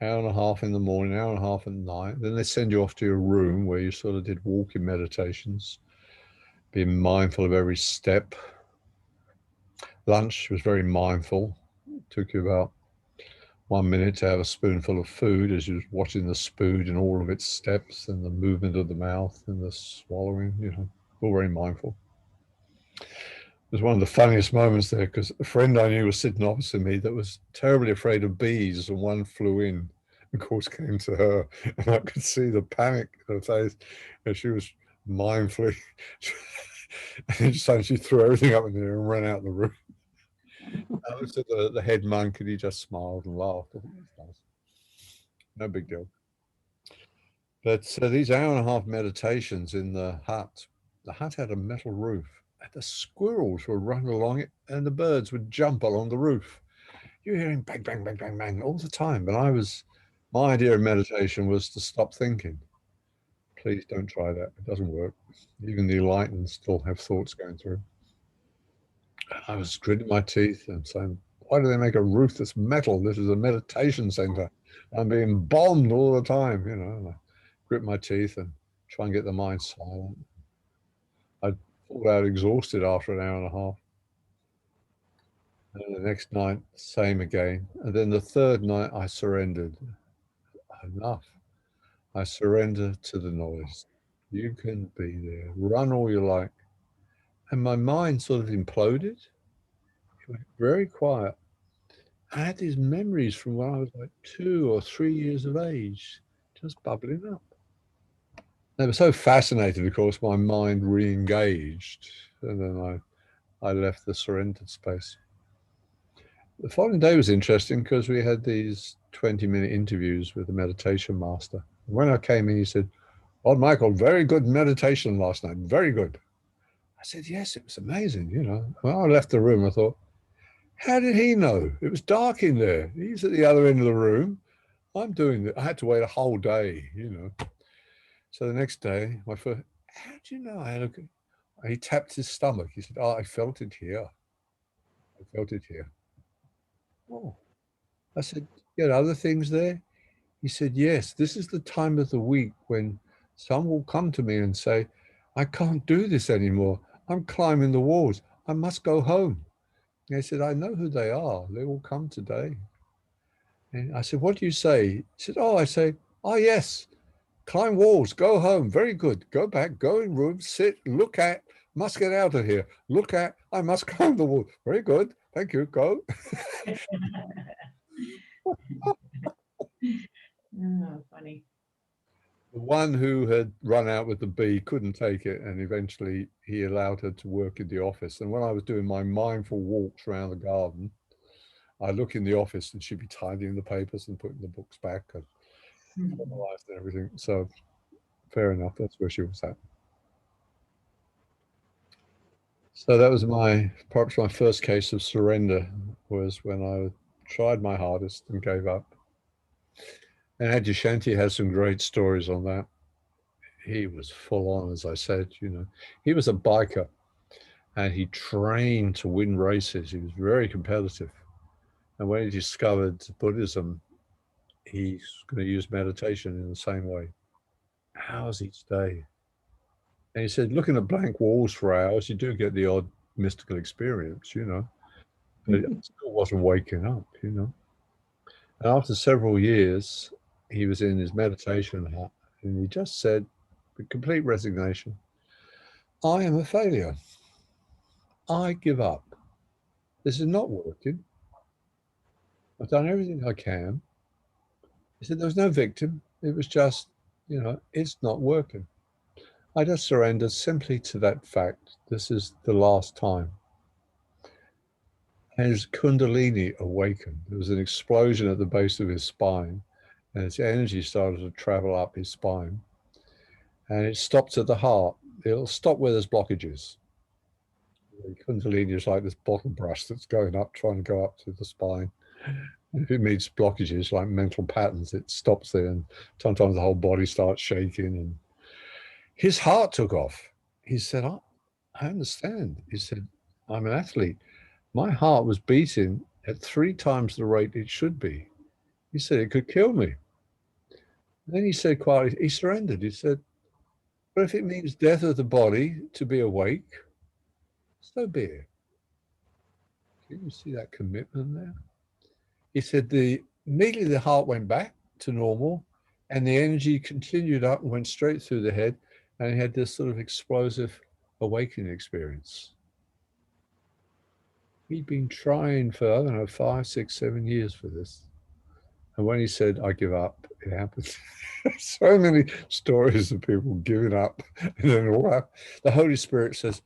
Hour and a half in the morning, hour and a half at night. Then they send you off to your room where you sort of did walking meditations, being mindful of every step. Lunch was very mindful. It took you about 1 minute to have a spoonful of food as you're watching the spoon and all of its steps and the movement of the mouth and the swallowing, you know, all very mindful. It was one of the funniest moments there because a friend I knew was sitting opposite me that was terribly afraid of bees, and one flew in, of course, came to her, and I could see the panic in her face, and she was mindfully, and suddenly she threw everything up in the air and ran out the room. I looked at the head monk, and he just smiled and laughed. No big deal. But these hour and a half meditations in the hut had a metal roof. The squirrels would run along it and the birds would jump along the roof. You're hearing bang, bang, bang, bang, bang all the time. But my idea of meditation was to stop thinking. Please don't try that. It doesn't work. Even the enlightened still have thoughts going through. I was gritting my teeth and saying, why do they make a roof that's metal? This is a meditation center. I'm being bombed all the time, you know. And I grit my teeth and try and get the mind silent. I fall out exhausted after an hour and a half. And the next night, same again. And then the third night, I surrendered. Enough. I surrender to the noise. You can be there. Run all you like. And my mind sort of imploded. It went very quiet. I had these memories from when I was like 2 or 3 years of age, just bubbling up. They were so fascinated, of course, my mind re-engaged. And then I left the surrender space. The following day was interesting because we had these 20-minute interviews with the meditation master. When I came in, he said, "Oh, Michael, very good meditation last night. Very good." I said, "Yes, it was amazing." You know, when I left the room, I thought, how did he know? It was dark in there. He's at the other end of the room. I'm doing it. I had to wait a whole day, you know. So the next day, how do you know? He tapped his stomach. He said, "Oh, I felt it here. I felt it here." Oh, I said, "You had other things there?" He said, "Yes, this is the time of the week when some will come to me and say, I can't do this anymore. I'm climbing the walls. I must go home." And I said, "I know who they are. They will come today." And I said, "What do you say?" He said, "Oh, I say, oh, yes, Climb walls, go home. Very good. Go back, go in room, sit, look at, must get out of here. Look at, I must climb the wall. Very good. Thank you. Go.
Oh, funny.
The one who had run out with the bee couldn't take it, and eventually he allowed her to work in the office. And when I was doing my mindful walks around the garden, I'd look in the office and she'd be tidying the papers and putting the books back and formalized and everything. So fair enough, that's where she was at. So that was perhaps my first case of surrender, was when I tried my hardest and gave up. And Adyashanti has some great stories on that. He was full on, as I said, he was a biker and he trained to win races. He was very competitive. And when he discovered Buddhism, he's going to use meditation in the same way. Hours each day. And he said, looking at blank walls for hours, you do get the odd mystical experience, but it still wasn't waking up, And after several years, he was in his meditation hut and he just said, with complete resignation, I am a failure. I give up. This is not working. I've done everything I can. He said, there was no victim. It was just, it's not working. I just surrendered simply to that fact. This is the last time. And his Kundalini awakened. There was an explosion at the base of his spine, and its energy started to travel up his spine. And it stopped at the heart. It'll stop where there's blockages. The Kundalini is like this bottle brush that's going up, trying to go up to the spine. And if it meets blockages like mental patterns, it stops there, and sometimes the whole body starts shaking. And his heart took off. He said, I understand. He said, I'm an athlete. My heart was beating at 3 times the rate it should be. He said, it could kill me. And then he said quietly, he surrendered. He said, but if it means death of the body to be awake, so be it. Can you see that commitment there? He said, immediately the heart went back to normal and the energy continued up and went straight through the head, and he had this sort of explosive awakening experience. He'd been trying for, I don't know, 5, 6, 7 years for this. And when he said, I give up, it happened. So many stories of people giving up. And then all that, the Holy Spirit says,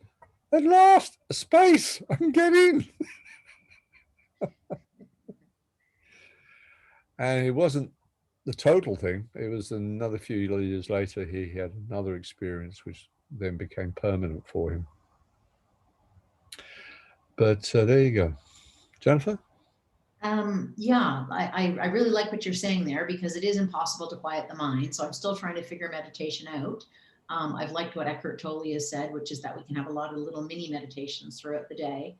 at last, a space, I can get in. And it wasn't the total thing. It was another few years later, he had another experience, which then became permanent for him. But there you go. Jennifer?
Yeah, I really like what you're saying there, because it is impossible to quiet the mind. So I'm still trying to figure meditation out. I've liked what Eckhart Tolle has said, which is that we can have a lot of little mini meditations throughout the day.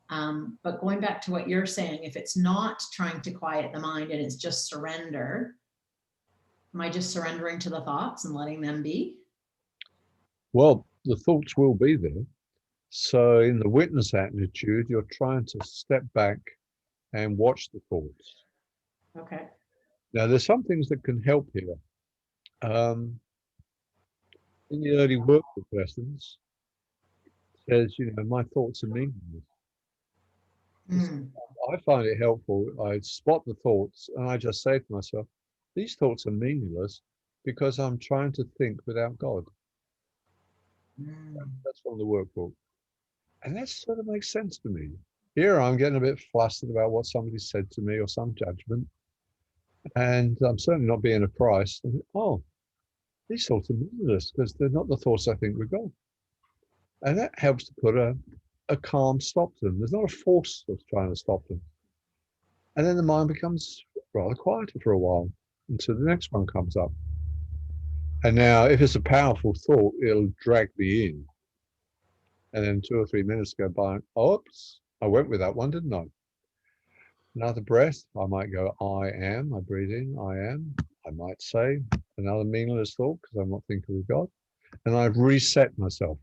But going back to what you're saying, if it's not trying to quiet the mind and it's just surrender, am I just surrendering to the thoughts and letting them be?
Well, the thoughts will be there. So in the witness attitude, you're trying to step back and watch the thoughts.
Okay.
Now, there's some things that can help here. In the early workbook lessons, it says, my thoughts are meaningless. I find it helpful. I spot the thoughts and I just say to myself, these thoughts are meaningless because I'm trying to think without God. That's from the workbook. And that sort of makes sense to me. Here I'm getting a bit flustered about what somebody said to me or some judgment. And I'm certainly not being a Christ. Oh, these thoughts are meaningless because they're not the thoughts I think with God. And that helps to put a calm stop to them. There's not a force that's trying to stop them. And then the mind becomes rather quieter for a while until the next one comes up. And now, if it's a powerful thought, it'll drag me in. And then 2 or 3 minutes go by, and, oops, I went with that one, didn't I? Another breath, I might go, I am, I breathe in, I am. I might say another meaningless thought because I'm not thinking with God. And I've reset myself.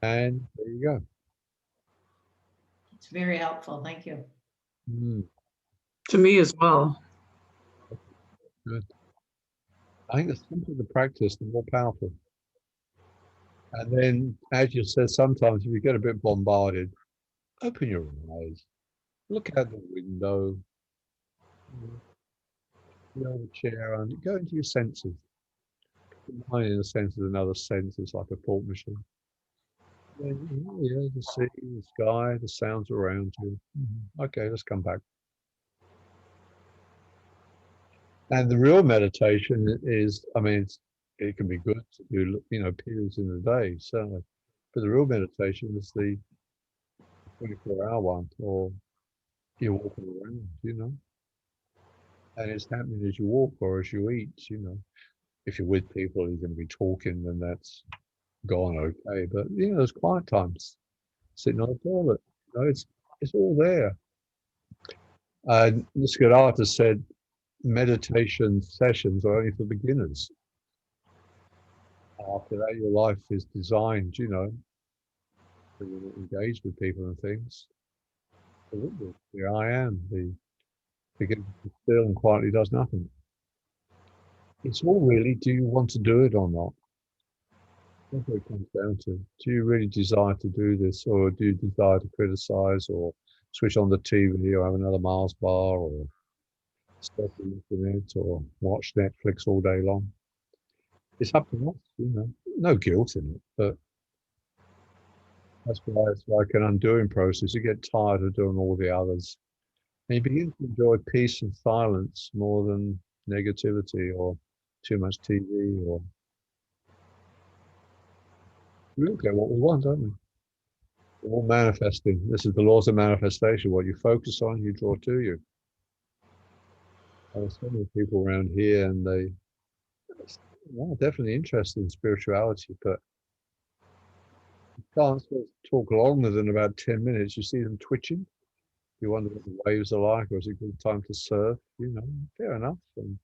And there you go.
It's very helpful. Thank you.
To me as well.
Good. I think the simpler the practice, the more powerful. And then, as you said, sometimes if you get a bit bombarded, open your eyes, look out the window, you know, the chair, and go into your senses. Your mind, in a sense, is another sense. It's like a thought machine. Then, yeah, the sea, the sky, the sounds around you. Okay, let's come back. And the real meditation is, I mean, it can be good to do, you know, periods in the day, certainly. But the real meditation is the 24-hour one, or you're walking around, you know, and it's happening as you walk or as you eat, you know. If you're with people, you're going to be talking, then that's gone okay. But, you know, there's quiet times, sitting on the toilet, you know, it's all there. This good artist said, meditation sessions are only for beginners. After that, your life is designed, you know, to engage with people and things. Here I am, the beginner still and quietly does nothing. It's all really, do you want to do it or not? That's what it comes down to. Do you really desire to do this, or do you desire to criticize, or switch on the TV, or have another Mars bar, or stop the internet, or watch Netflix all day long? It's up to us, you know. No guilt in it, but that's why it's like an undoing process. You get tired of doing all the others. And you begin to enjoy peace and silence more than negativity or too much TV. Or we all get what we want, don't we? We're all manifesting. This is the laws of manifestation. What you focus on, you draw to you. There's so many people around here, and they are definitely interested in spirituality, but you can't sort of talk longer than about 10 minutes. You see them twitching. You wonder what the waves are like, or is it a good time to surf? You know, fair enough. And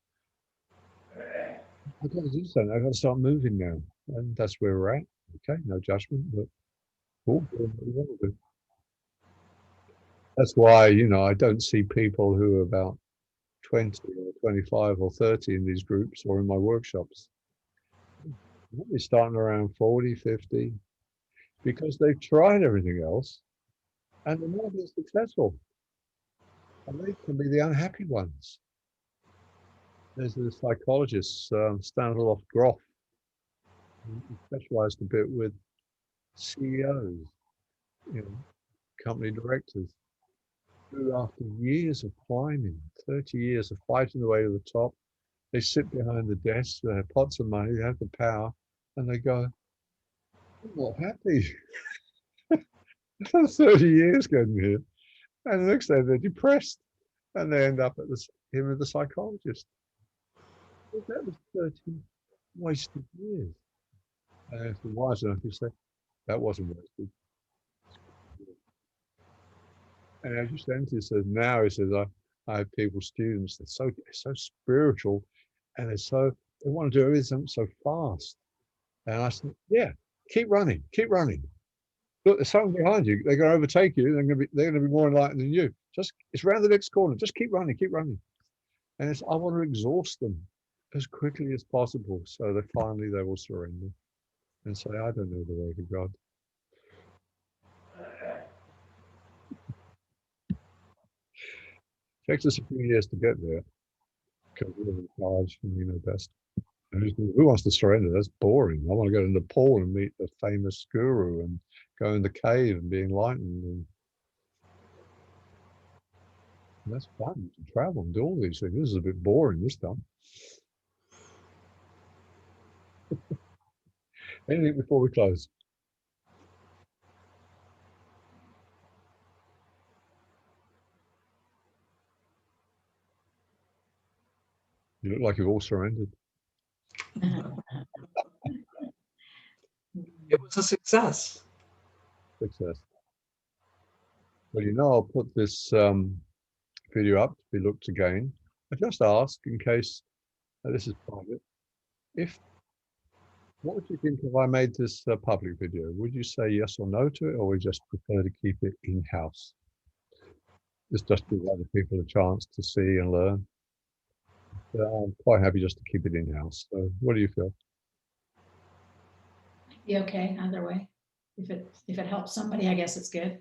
I've got to do something. I've got to start moving now. And that's where we're at. Okay, no judgment, but we'll do what we want to do. That's why, you know, I don't see people who are about 20 or 25 or 30 in these groups or in my workshops. They're starting around 40, 50, because they've tried everything else and they're not being successful. And they can be the unhappy ones. There's this psychologist, Stanislav Grof, who specialized a bit with CEOs, you know, company directors, who after years of climbing, 30 years of fighting the way to the top, they sit behind the desk, they have pots of money, they have the power, and they go, I'm not happy. For 30 years going here. And the next day they're depressed and they end up at him with the psychologist. Well, that was 30 wasted years. And if the wise enough to say, that wasn't wasted. And as you said, he says, now he says, I have people, students, they're so spiritual, and they want to do everything so fast. And I said, yeah, keep running. Look, there's someone behind you. They're going to overtake you. They're going to be more enlightened than you. It's around the next corner. Just keep running. And I want to exhaust them as quickly as possible, so that finally they will surrender and say, I don't know the way to God. It takes us a few years to get there, because we're in charge and we know best. And who wants to surrender? That's boring. I want to go to Nepal and meet the famous guru and go in the cave and be enlightened. And that's fun to travel and do all these things. This is a bit boring this time. Anything before we close? You look like you've all surrendered.
It was a success.
Success. Well, you know, I'll put this video up to be looked again. I just ask, in case this is private, what would you think if I made this a public video? Would you say yes or no to it, or would you just prefer to keep it in-house? Just give other people a chance to see and learn. I'm quite happy just to keep it in-house. So what do you feel?
Be okay either way. If it helps somebody, I guess it's good.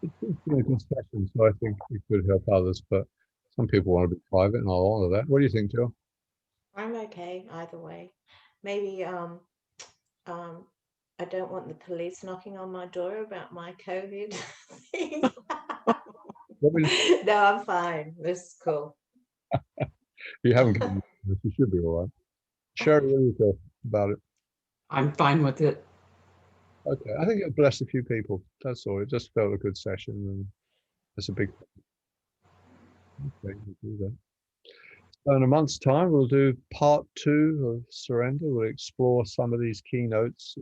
It's been a good session, so I think it could help others, but some people want to be private, and I'll honor that. What do you think, Jill?
I'm okay either way. Maybe I don't want the police knocking on my door about my COVID thing. No, I'm fine. This is cool.
You haven't given this, you should be all right. Sherry, what do you feel about it?
I'm fine with it.
Okay, I think it blessed a few people. That's all. It just felt a good session, and it's a big. Okay, we'll do that. So in a month's time, we'll do part 2 of Surrender. We'll explore some of these keynotes.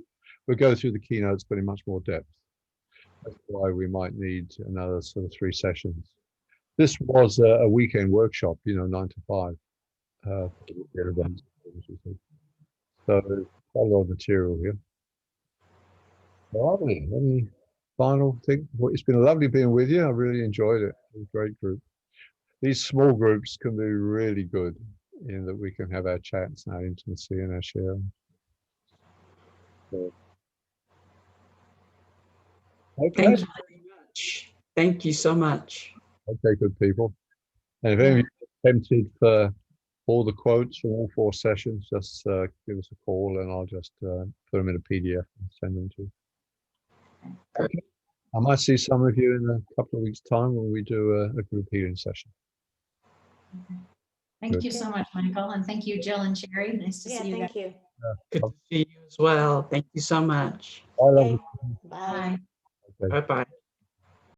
We'll go through the keynotes, but in much more depth. That's why we might need another sort of 3 sessions. This was a weekend workshop, 9 to 5. So there's quite a lot of material here. Lovely. Any final thing? Well, it's been lovely being with you. I really enjoyed it. It was a great group. These small groups can be really good in that we can have our chats and our intimacy and our sharing. So, okay.
Thank you very much. Thank you so much.
Okay, good people. And if any of you are tempted for all the quotes from all 4 sessions, just give us a call and I'll just put them in a PDF and send them to you. Okay. I might see some of you in a couple of weeks' time when we do a group healing session.
Okay. Thank you so much, Michael. And thank you, Jill and Sherry. Nice to see you guys.
Thank you.
Good to see you as well. Thank you so much.
I love
Okay.
you.
Bye.
Bye.
Okay.
Bye-bye.